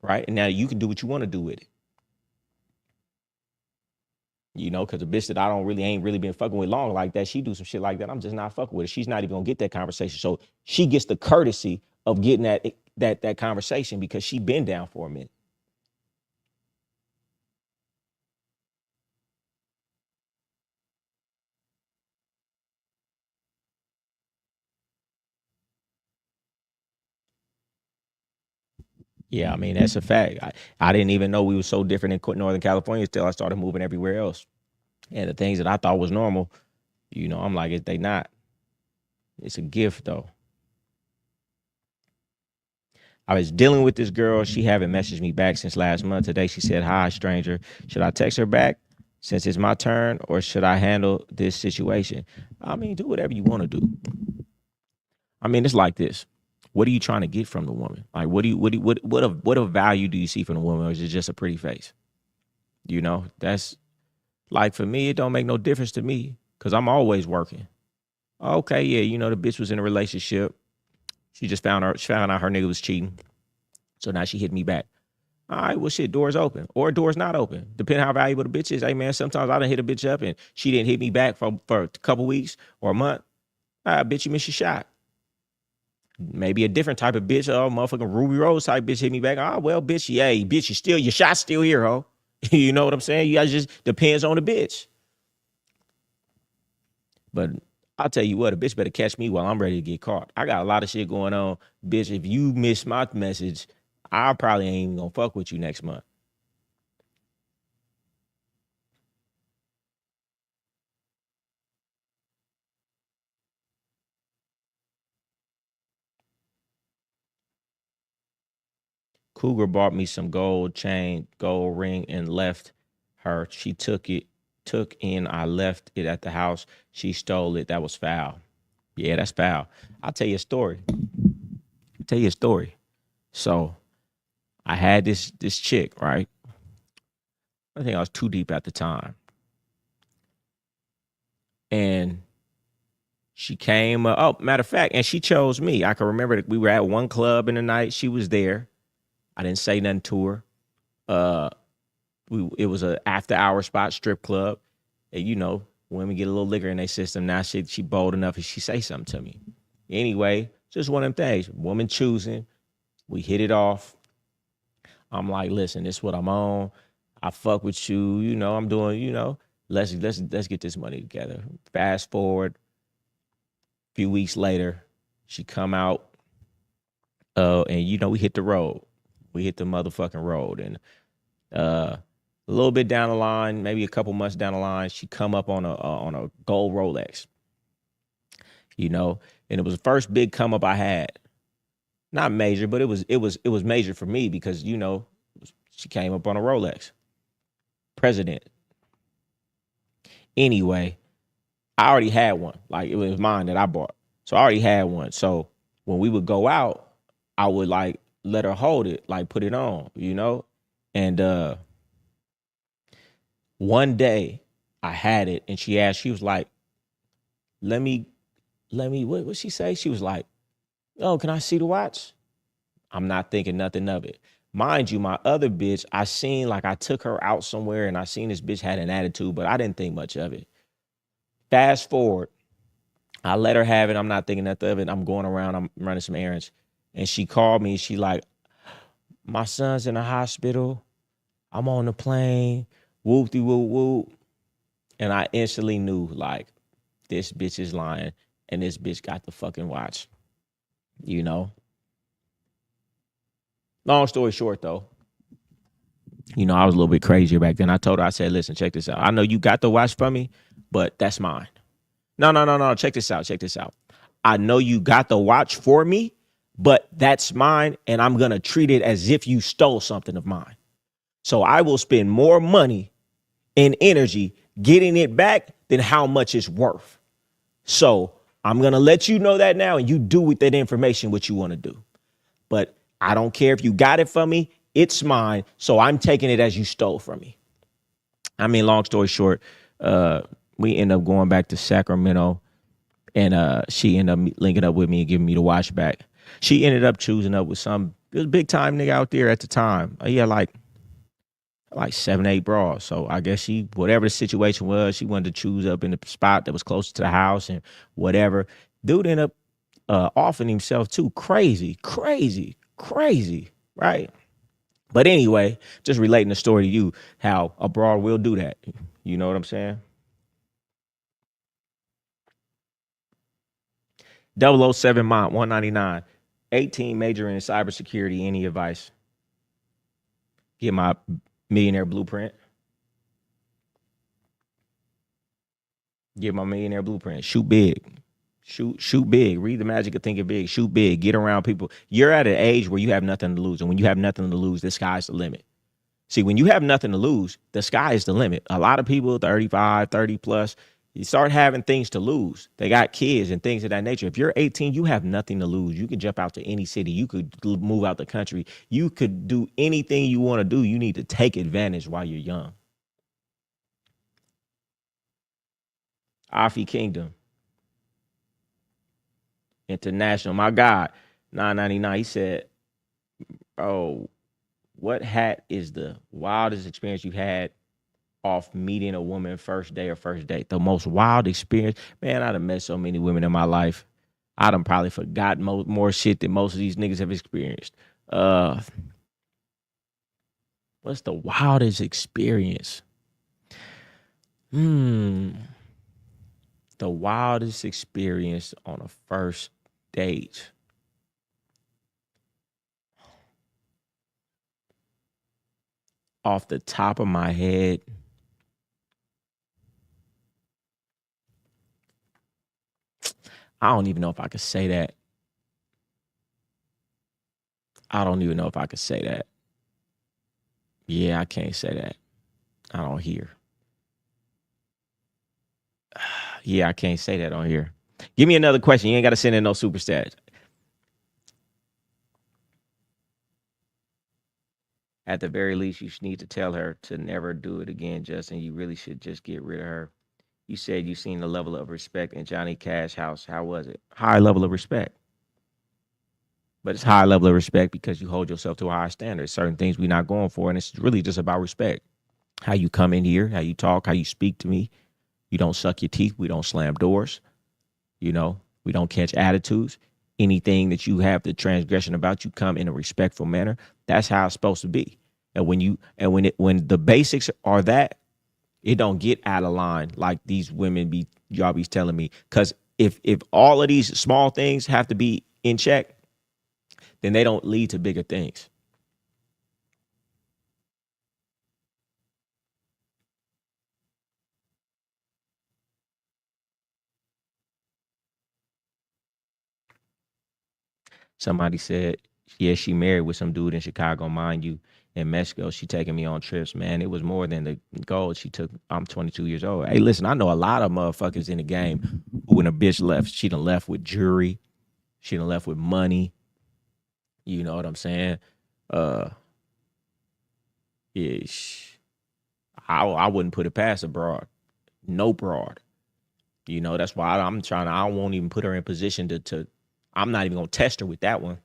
Right. And now you can do what you want to do with it. You know, because a bitch that ain't really been fucking with long like that, she do some shit like that, I'm just not fucking with her. She's not even gonna get that conversation. So she gets the courtesy of getting that conversation because she been down for a minute. Yeah, I mean, that's a fact. I didn't even know we were so different in Northern California until I started moving everywhere else. And the things that I thought was normal, you know, I'm like, they not. It's a gift though. I was dealing with this girl. She haven't messaged me back since last month. Today she said, hi, stranger. Should I text her back since it's my turn, or should I handle this situation? I mean, do whatever you want to do. I mean, it's like this. What are you trying to get from the woman? Like, what a value do you see from the woman, or is it just a pretty face? You know, that's like, for me, it don't make no difference to me because I'm always working. Okay, yeah, you know, the bitch was in a relationship. She found out her nigga was cheating. So now she hit me back. All right, well, shit, door's open or door's not open. Depending how valuable the bitch is. Hey, man, sometimes I done hit a bitch up and she didn't hit me back for a couple weeks or a month. All right, bitch, you missed your shot. Maybe a different type of bitch, motherfucking Ruby Rose type bitch hit me back. Ah, well, bitch, yeah, bitch, your shot's still here, ho. You know what I'm saying? You guys just depends on the bitch. But I'll tell you what, a bitch better catch me while I'm ready to get caught. I got a lot of shit going on. Bitch, if you miss my message, I probably ain't even gonna fuck with you next month. Cougar bought me some gold chain, gold ring, and left her. She took in. I left it at the house. She stole it. That was foul. Yeah, that's foul. I'll tell you a story. So I had this chick, right? I think I was too deep at the time. And she came, matter of fact, and she chose me. I can remember that we were at one club in the night. She was there. I didn't say nothing to her. It was a after hour spot, strip club. And you know, women get a little liquor in their system. Now she bold enough and she say something to me. Anyway, just one of them things. Woman choosing. We hit it off. I'm like, listen, this is what I'm on. I fuck with you. You know, I'm doing, you know, let's get this money together. Fast forward, a few weeks later, she come out, and you know, we hit the road. We hit the motherfucking road. And a little bit down the line, maybe a couple months down the line, she come up on a gold Rolex. You know, and it was the first big come up I had. Not major, but it was major for me because, you know, she came up on a Rolex. President. Anyway, I already had one. Like, it was mine that I bought. So I already had one. So when we would go out, I would like let her hold it, like put it on, you know? And one day I had it and she was like, let me, what she say? She was like, oh, can I see the watch? I'm not thinking nothing of it. Mind you, my other bitch, I took her out somewhere and I seen this bitch had an attitude, but I didn't think much of it. Fast forward, I let her have it. I'm not thinking nothing of it. I'm going around, I'm running some errands. And she called me. She like, my son's in the hospital. I'm on the plane. Whoop-de whoop whoop. And I instantly knew, like, this bitch is lying and this bitch got the fucking watch. You know? Long story short, though, you know, I was a little bit crazier back then. I told her, I said, listen, check this out. I know you got the watch from me, but that's mine. No. Check this out. I know you got the watch for me, but that's mine, and I'm going to treat it as if you stole something of mine. So I will spend more money and energy getting it back than how much it's worth. So I'm going to let you know that now, and you do with that information what you want to do. But I don't care if you got it from me. It's mine. So I'm taking it as you stole from me. I mean, long story short, we end up going back to Sacramento, and she ended up linking up with me and giving me the watch back. She ended up choosing up with some big time nigga out there at the time. He had like 7-8 bras. So I guess whatever the situation was, she wanted to choose up in the spot that was closer to the house and whatever. Dude ended up offering himself too. Crazy, right? But anyway, just relating the story to you, how a broad will do that. You know what I'm saying? 007 Mont, 199. 18 majoring in cybersecurity. Any advice? Get my millionaire blueprint. Shoot big. Shoot big. Read the magic of thinking big. Shoot big. Get around people. You're at an age where you have nothing to lose. And when you have nothing to lose, the sky's the limit. See, when you have nothing to lose, the sky is the limit. A lot of people, 35, 30 plus, You start having things to lose. They got kids and things of that nature. If you're 18, you have nothing to lose. You can jump out to any city. You could move out the country. You could do anything you want to do. You need to take advantage while you're young. Afi Kingdom International. My God, 999. He said, "Oh, what hat is the wildest experience you had off meeting a woman first day or first date? The most wild experience, man. I done met so many women in my life. I done probably forgot more shit than most of these niggas have experienced. Uh, what's the wildest experience? The wildest experience on a first date. Off the top of my head, I don't even know if I could say that. I don't even know if I could say that. Yeah, I can't say that. I don't hear. Yeah, I can't say that on here. Give me another question. You ain't got to send in no super stats. At the very least, you need to tell her to never do it again, Justin. You really should just get rid of her. You said you seen the level of respect in Johnny Cash house. How was it? High level of respect. But it's high level of respect because you hold yourself to a high standard. Certain things we're not going for, and it's really just about respect. How you come in here, how you talk, how you speak to me. You don't suck your teeth. We don't slam doors. You know, we don't catch attitudes. Anything that you have the transgression about, you come in a respectful manner. That's how it's supposed to be. And when the basics are that, it don't get out of line like these women y'all be telling me. Because if all of these small things have to be in check, then they don't lead to bigger things. Somebody said, yeah, she married with some dude in Chicago, mind you. In Mexico, she taking me on trips, man. It was more than the gold she took. I'm 22 years old. Hey, listen, I know a lot of motherfuckers in the game who, when a bitch left, she done left with jewelry. She done left with money. You know what I'm saying? Uh, yeah, I wouldn't put it past a broad. No broad. You know, that's why I won't even put her in position to I'm not even gonna test her with that one.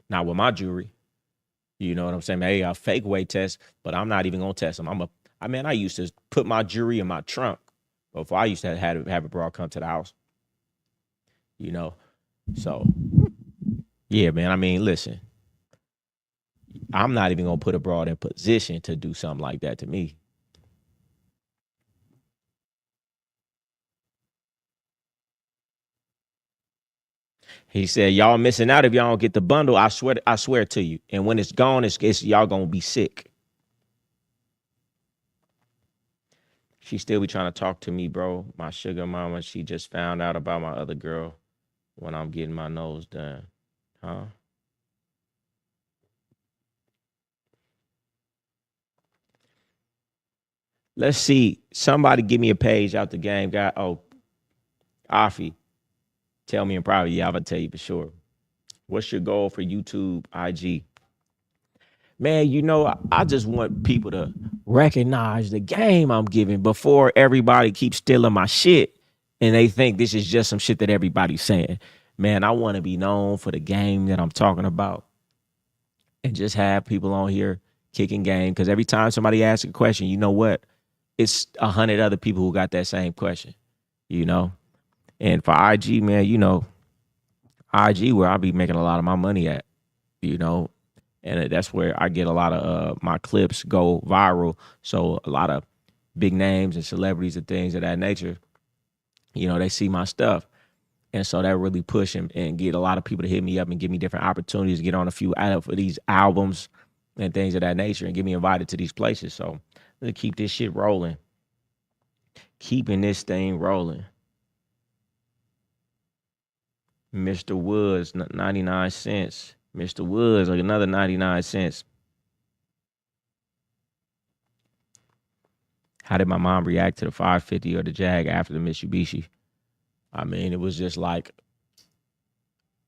Not with my jewelry. You know what I'm saying? Hey, a fake weight test, but I'm not even gonna test them. I used to put my jewelry in my trunk before I used to have a broad come to the house. You know, so yeah, man. I mean, listen, I'm not even gonna put a broad in position to do something like that to me. He said, "Y'all missing out if y'all don't get the bundle. I swear to you. And when it's gone, it's y'all gonna be sick." She still be trying to talk to me, bro. My sugar mama, she just found out about my other girl when I'm getting my nose done. Huh? Let's see. Somebody give me a page out the game. Guy. Oh, Afi. Tell me in private. Yeah, I'm gonna tell you for sure. What's your goal for YouTube, IG? Man, you know, I just want people to recognize the game I'm giving before everybody keeps stealing my shit and they think this is just some shit that everybody's saying. Man, I want to be known for the game that I'm talking about and just have people on here kicking game. Because every time somebody asks a question, you know what? It's 100 other people who got that same question, you know? And for IG, man, you know, IG where I be making a lot of my money at, you know, and that's where I get a lot of my clips go viral. So a lot of big names and celebrities and things of that nature, you know, they see my stuff. And so that really push and get a lot of people to hit me up and give me different opportunities to get on a few out of these albums and things of that nature and get me invited to these places. So let's keep this shit rolling. Keeping this thing rolling. Mr. Woods, 99 cents. Mr. Woods, like another 99 cents. How did my mom react to the 550 or the Jag after the Mitsubishi? I mean, it was just like,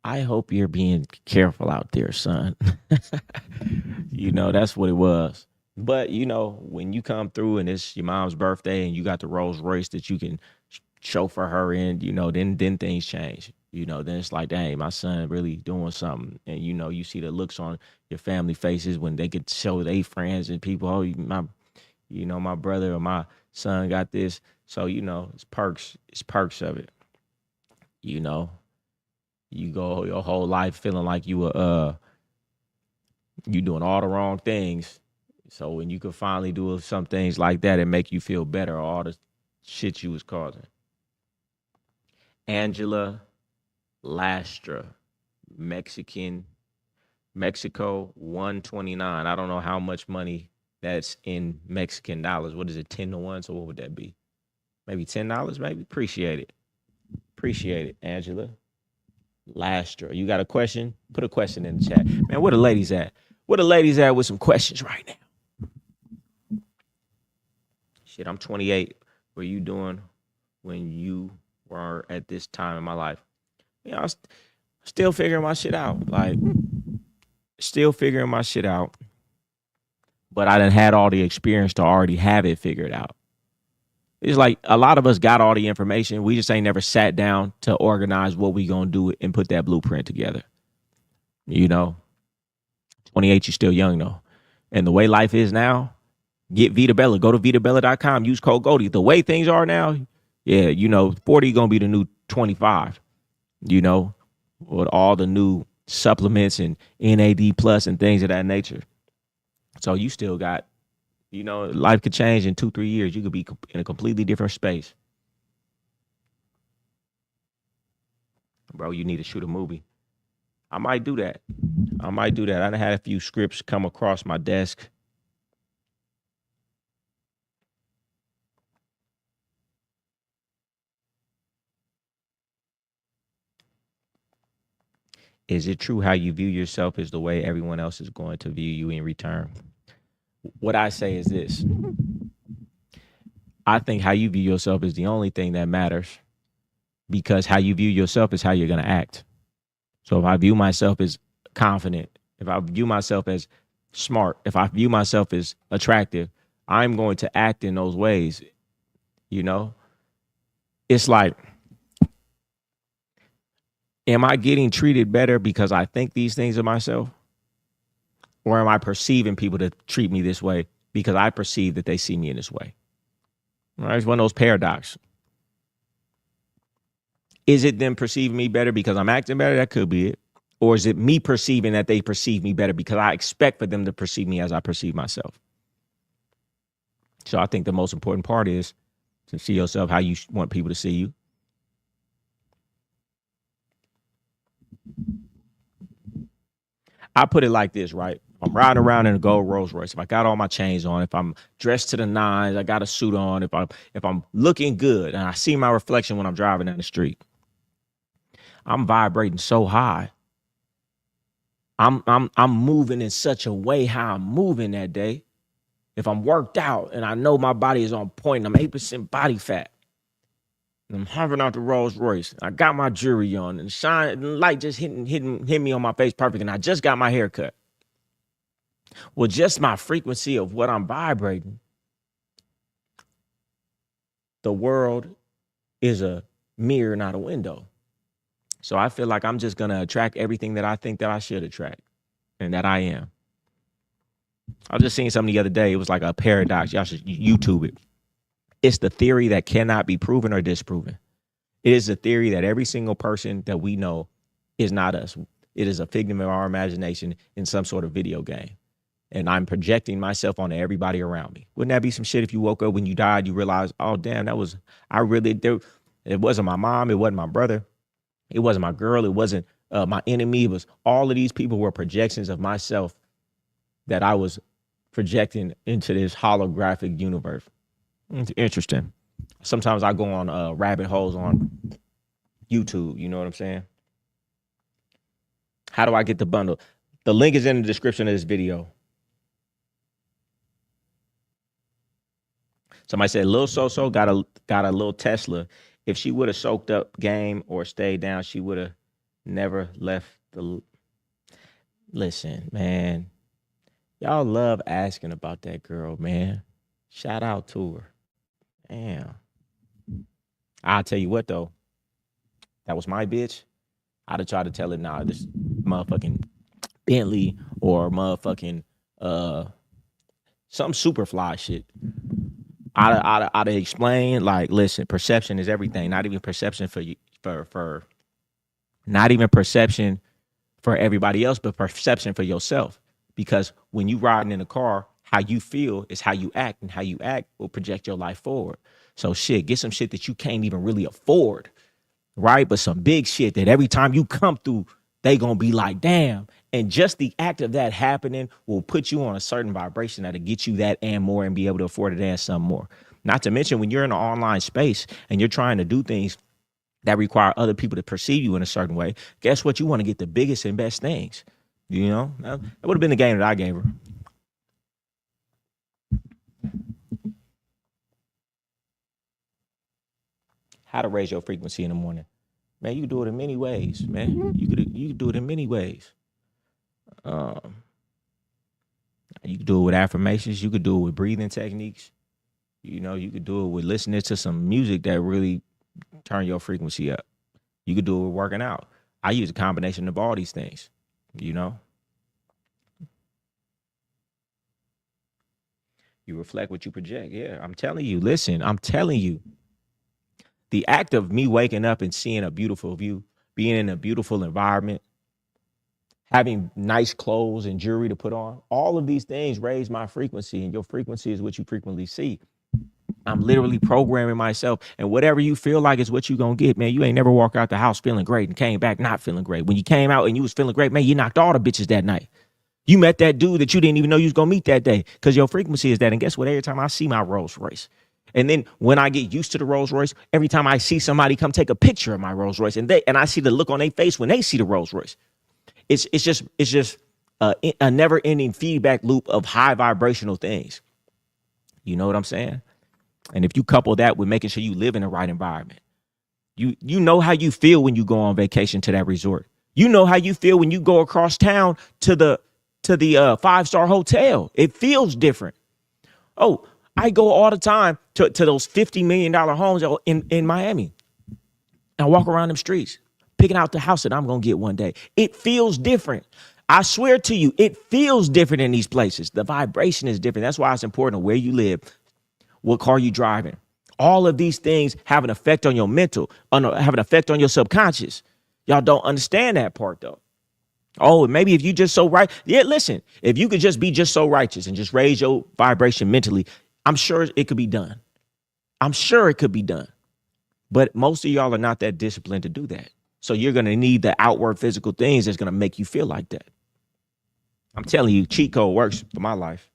I hope you're being careful out there, son. That's what it was. But, when you come through and it's your mom's birthday and you got the Rolls Royce that you can chauffeur her in, then things change. Then it's like, dang, my son really doing something. And, you see the looks on your family faces when they could show their friends and people, oh, my brother or my son got this. So, it's perks of it. You go your whole life feeling like you doing all the wrong things. So when you could finally do some things like that and make you feel better, all the shit you was causing. Angela Lastra, Mexico, 129. I don't know how much money that's in Mexican dollars. What is it, 10 to 1? So what would that be? Maybe $10, maybe? Appreciate it, Angela Lastra. You got a question? Put a question in the chat. Man, where the ladies at? Where the ladies at with some questions right now? Shit, I'm 28. What are you doing when you were at this time in my life? I was still figuring my shit out. But I done had all the experience to already have it figured out. It's like a lot of us got all the information. We just ain't never sat down to organize what we gonna do and put that blueprint together. 28, you're still young though. And the way life is now, get Vita Bella. Go to VitaBella.com. Use code Goldie. The way things are now, 40 gonna be the new 25. With all the new supplements and NAD plus and things of that nature. So you still got, life could change in 2-3 years. You could be in a completely different space. Bro, you need to shoot a movie. I might do that. I done had a few scripts come across my desk. Is it true how you view yourself is the way everyone else is going to view you in return? What I say is this. I think how you view yourself is the only thing that matters, because how you view yourself is how you're going to act. So if I view myself as confident, if I view myself as smart, if I view myself as attractive, I'm going to act in those ways. It's like, am I getting treated better because I think these things of myself? Or am I perceiving people to treat me this way because I perceive that they see me in this way? All right, it's one of those paradoxes. Is it them perceiving me better because I'm acting better? That could be it. Or is it me perceiving that they perceive me better because I expect for them to perceive me as I perceive myself? So I think the most important part is to see yourself how you want people to see you. I put it like this, right? I'm riding around in a gold Rolls Royce. If I got all my chains on, if I'm dressed to the nines, I got a suit on, if I'm looking good and I see my reflection when I'm driving down the street, I'm vibrating so high. I'm moving in such a way how I'm moving that day. If I'm worked out and I know my body is on point and I'm 8% body fat, and I'm hovering out the Rolls Royce, I got my jewelry on and the light just hit me on my face perfect, and I just got my hair cut. Well, just my frequency of what I'm vibrating, the world is a mirror, not a window. So I feel like I'm just going to attract everything that I think that I should attract and that I am. I was just seeing something the other day. It was like a paradox. Y'all should YouTube it. It's the theory that cannot be proven or disproven. It is a theory that every single person that we know is not us. It is a figment of our imagination in some sort of video game. And I'm projecting myself onto everybody around me. Wouldn't that be some shit if you woke up when you died, you realize, oh, damn, it wasn't my mom. It wasn't my brother. It wasn't my girl. It wasn't my enemy. It was all of these people were projections of myself that I was projecting into this holographic universe. It's interesting. Sometimes I go on rabbit holes on YouTube. You know what I'm saying? How do I get the bundle? The link is in the description of this video. Somebody said Lil So got a little Tesla. If she would have soaked up game or stayed down, she would have never left the. Listen, man, y'all love asking about that girl, man. Shout out to her. Damn. I'll tell you what though, that was my bitch. I'd have tried to tell her, nah, this motherfucking Bentley or motherfucking some super fly shit. I'd explain like, listen, perception is everything. Not even perception for you, for not even perception for everybody else, but perception for yourself. Because when you riding in a car, how you feel is how you act, and how you act will project your life forward. So shit, get some shit that you can't even really afford, right? But some big shit that every time you come through, they gonna be like, damn. And just the act of that happening will put you on a certain vibration that'll get you that and more, and be able to afford it and some more. Not to mention when you're in an online space and you're trying to do things that require other people to perceive you in a certain way, guess what? You want to get the biggest and best things. You know, that would have been the game that I gave her. How to raise your frequency in the morning. Man, you can do it in many ways, man. You could do it in many ways. You could do it with affirmations. You could do it with breathing techniques. You know, you could do it with listening to some music that really turn your frequency up. You could do it with working out. I use a combination of all these things, you know. You reflect what you project. Yeah, I'm telling you, listen, I'm telling you. The act of me waking up and seeing a beautiful view, being in a beautiful environment, having nice clothes and jewelry to put on, all of these things raise my frequency, and your frequency is what you frequently see. I'm literally programming myself, and whatever you feel like is what you gonna get, man. You ain't never walked out the house feeling great and came back not feeling great. When you came out and you was feeling great, man, you knocked all the bitches that night. You met that dude that you didn't even know you was gonna meet that day, because your frequency is that. And guess what? Every time I see my Rolls Royce, and then when I get used to the Rolls Royce, every time I see somebody come take a picture of my Rolls Royce, and I see the look on their face when they see the Rolls Royce, it's just a never ending feedback loop of high vibrational things. You know what I'm saying? And if you couple that with making sure you live in the right environment, you know how you feel when you go on vacation to that resort. You know how you feel when you go across town to the 5-star hotel. It feels different. Oh, I go all the time to those $50 million homes in Miami. And I walk around them streets, picking out the house that I'm going to get one day. It feels different. I swear to you, it feels different in these places. The vibration is different. That's why it's important where you live, what car you driving. All of these things have an effect on your mental, have an effect on your subconscious. Y'all don't understand that part, though. Oh, maybe if you just so right. Yeah, listen, if you could just be just so righteous and just raise your vibration mentally, I'm sure it could be done. I'm sure it could be done. But most of y'all are not that disciplined to do that. So you're going to need the outward physical things that's going to make you feel like that. I'm telling you, cheat code works for my life.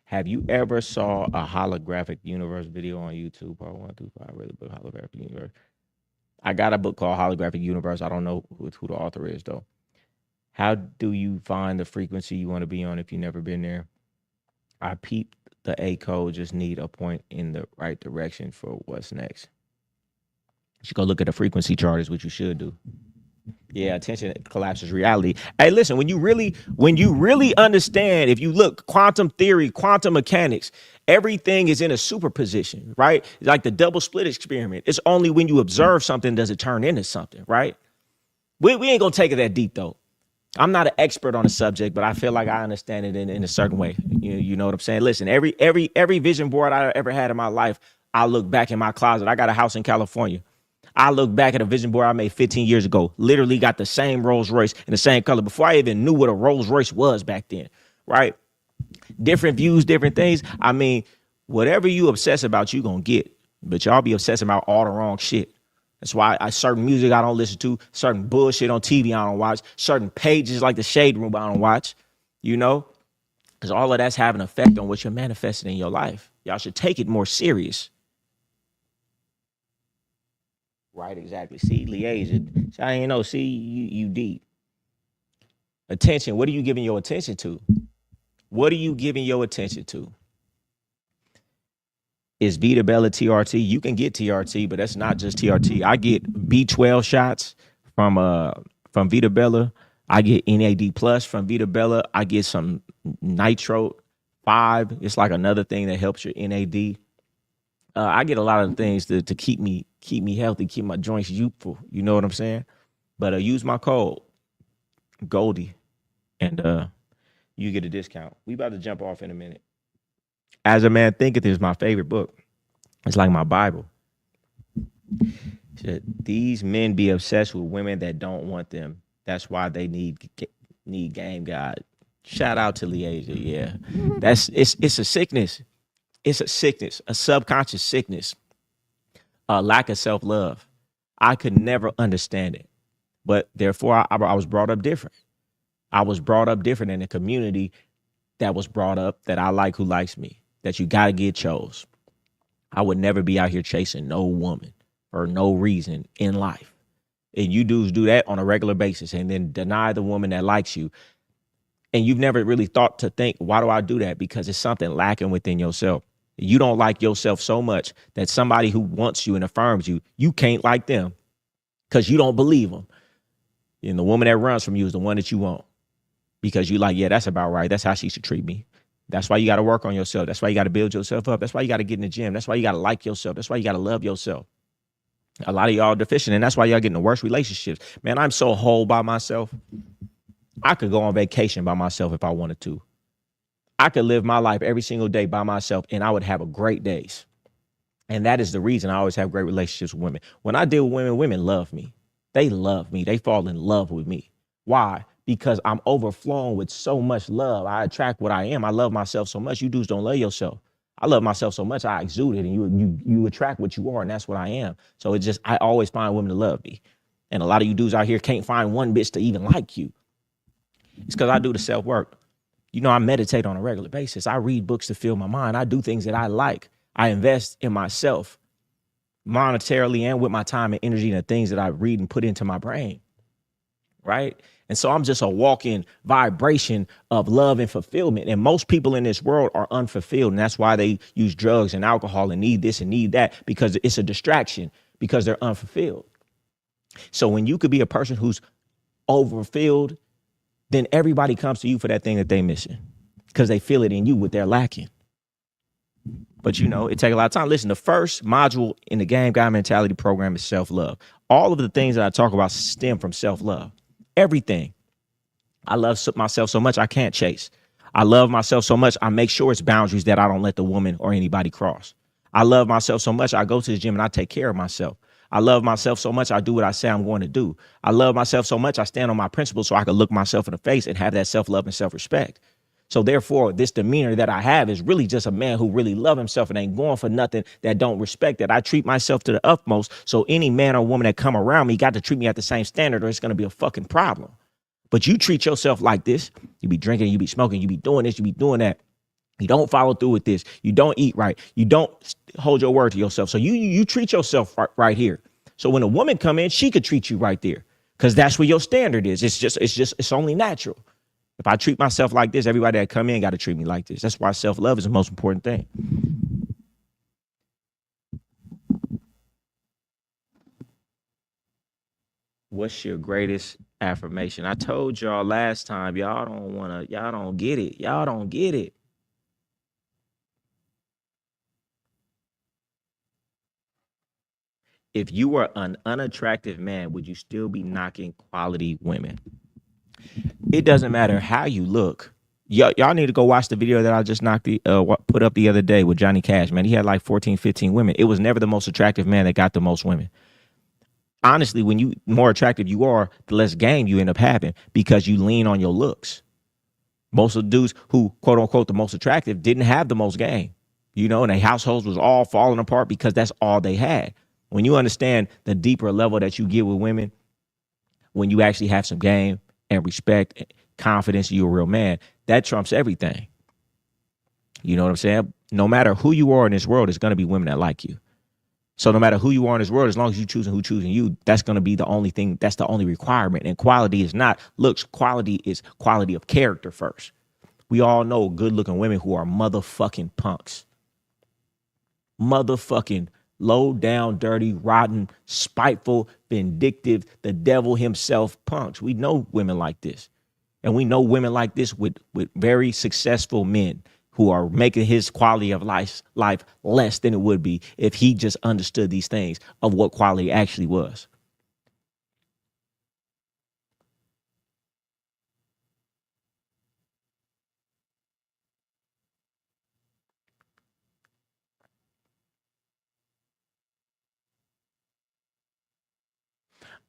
Have you ever saw a holographic universe video on YouTube? Part 1 through 5, really book holographic universe. I got a book called Holographic Universe. I don't know who the author is, though. How do you find the frequency you want to be on if you've never been there? I peeped the A code, just need a point in the right direction for what's next. You should go look at the frequency chart, is what you should do. Yeah, attention collapses reality. Hey, listen, when you really understand, if you look, quantum theory, quantum mechanics, everything is in a superposition, right? It's like the double split experiment. It's only when you observe something does it turn into something, right? We ain't gonna take it that deep though. I'm not an expert on the subject, but I feel like I understand it in a certain way. You know what I'm saying? Listen, every vision board I ever had in my life, I look back in my closet. I got a house in California. I look back at a vision board I made 15 years ago, literally got the same Rolls Royce in the same color before I even knew what a Rolls Royce was back then, right? Different views, different things. I mean, whatever you obsess about, you gonna get, but y'all be obsessing about all the wrong shit. That's why certain music I don't listen to, certain bullshit on TV I don't watch, certain pages like the Shade Room I don't watch, you know? Because all of that's having an effect on what you're manifesting in your life. Y'all should take it more serious. Right, exactly. See, liaison. I ain't know. See, you deep. Attention. What are you giving your attention to? What are you giving your attention to? Is Vita Bella TRT? You can get TRT, but that's not just TRT. I get B12 shots from Vita Bella. I get NAD plus from Vita Bella. I get some Nitro 5. It's like another thing that helps your NAD. I get a lot of things to keep me healthy, keep my joints youthful. You know what I'm saying? But use my code Goldie, and you get a discount. We about to jump off in a minute. As a Man Thinketh is my favorite book. It's like my Bible. These men be obsessed with women that don't want them. That's why they need Game God. Shout out to Leasia. Yeah, it's a sickness. It's a sickness, a subconscious sickness, a lack of self-love. I could never understand it, but therefore I was brought up different. I was brought up different in a community that was brought up that I like who likes me, that you got to get chose. I would never be out here chasing no woman for no reason in life. And you dudes do that on a regular basis and then deny the woman that likes you. And you've never really thought to think, why do I do that? Because it's something lacking within yourself. You don't like yourself so much that somebody who wants you and affirms you, you can't like them because you don't believe them. And the woman that runs from you is the one that you want because you like, yeah, that's about right. That's how she should treat me. That's why you got to work on yourself. That's why you got to build yourself up. That's why you got to get in the gym. That's why you got to like yourself. That's why you got to love yourself. A lot of y'all are deficient, and that's why y'all getting the worst relationships. Man, I'm so whole by myself. I could go on vacation by myself if I wanted to. I could live my life every single day by myself, and I would have a great days. And that is the reason I always have great relationships with women. When I deal with women, women love me. They love me. They fall in love with me. Why? Because I'm overflowing with so much love. I attract what I am. I love myself so much. You dudes don't love yourself. I love myself so much. I exude it, and you attract what you are, and that's what I am. So it's just, I always find women to love me. And a lot of you dudes out here can't find one bitch to even like you. It's because I do the self-work. You know, I meditate on a regular basis. I read books to fill my mind. I do things that I like. I invest in myself monetarily and with my time and energy and the things that I read and put into my brain. Right? And so I'm just a walking vibration of love and fulfillment. And most people in this world are unfulfilled. And that's why they use drugs and alcohol and need this and need that, because it's a distraction, because they're unfulfilled. So when you could be a person who's overfilled, then everybody comes to you for that thing that they're missing because they feel it in you what they're lacking. But, you know, it takes a lot of time. Listen, the first module in the Game God Mentality program is self-love. All of the things that I talk about stem from self-love. Everything. I love myself so much I can't chase. I love myself so much I make sure it's boundaries that I don't let the woman or anybody cross. I love myself so much I go to the gym and I take care of myself. I love myself so much I do what I say I'm going to do. I love myself so much I stand on my principles so I can look myself in the face and have that self-love and self-respect. So therefore, this demeanor that I have is really just a man who really loves himself and ain't going for nothing that don't respect that. I treat myself to the utmost. So any man or woman that come around me got to treat me at the same standard or it's going to be a fucking problem. But you treat yourself like this. You be drinking, you be smoking, you be doing this, you be doing that. You don't follow through with this. You don't eat right. You don't hold your word to yourself. So you treat yourself right here. So when a woman come in, she could treat you right there because that's where your standard is. It's only natural. If I treat myself like this, everybody that come in got to treat me like this. That's why self-love is the most important thing. What's your greatest affirmation? I told y'all last time, y'all don't get it. Y'all don't get it. If you were an unattractive man, would you still be knocking quality women? It doesn't matter how you look. Y'all need to go watch the video that I just put up the other day with Johnny Cash, man. He had like 14, 15 women. It was never the most attractive man that got the most women. Honestly, when you more attractive you are, the less game you end up having because you lean on your looks. Most of the dudes who, quote unquote, the most attractive didn't have the most game, you know, and their households was all falling apart because that's all they had. When you understand the deeper level that you get with women, when you actually have some game and respect, confidence, you're a real man, that trumps everything. You know what I'm saying? No matter who you are in this world, there's going to be women that like you. So no matter who you are in this world, as long as you choosing who choosing you, that's going to be the only thing. That's the only requirement. And quality is not looks. Quality is quality of character first. We all know good looking women who are motherfucking punks. Motherfucking low down, dirty, rotten, spiteful, vindictive, the devil himself punks. We know women like this. And we know women like this with very successful men who are making his quality of life less than it would be if he just understood these things of what quality actually was.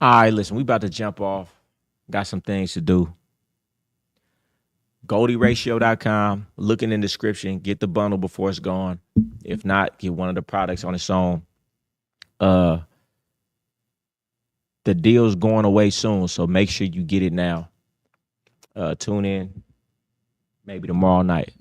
All right, listen, we about to jump off. Got some things to do. GoldieRatio.com. Look in the description. Get the bundle before it's gone. If not, get one of the products on its own. The deal's going away soon, so make sure you get it now. Tune in maybe tomorrow night.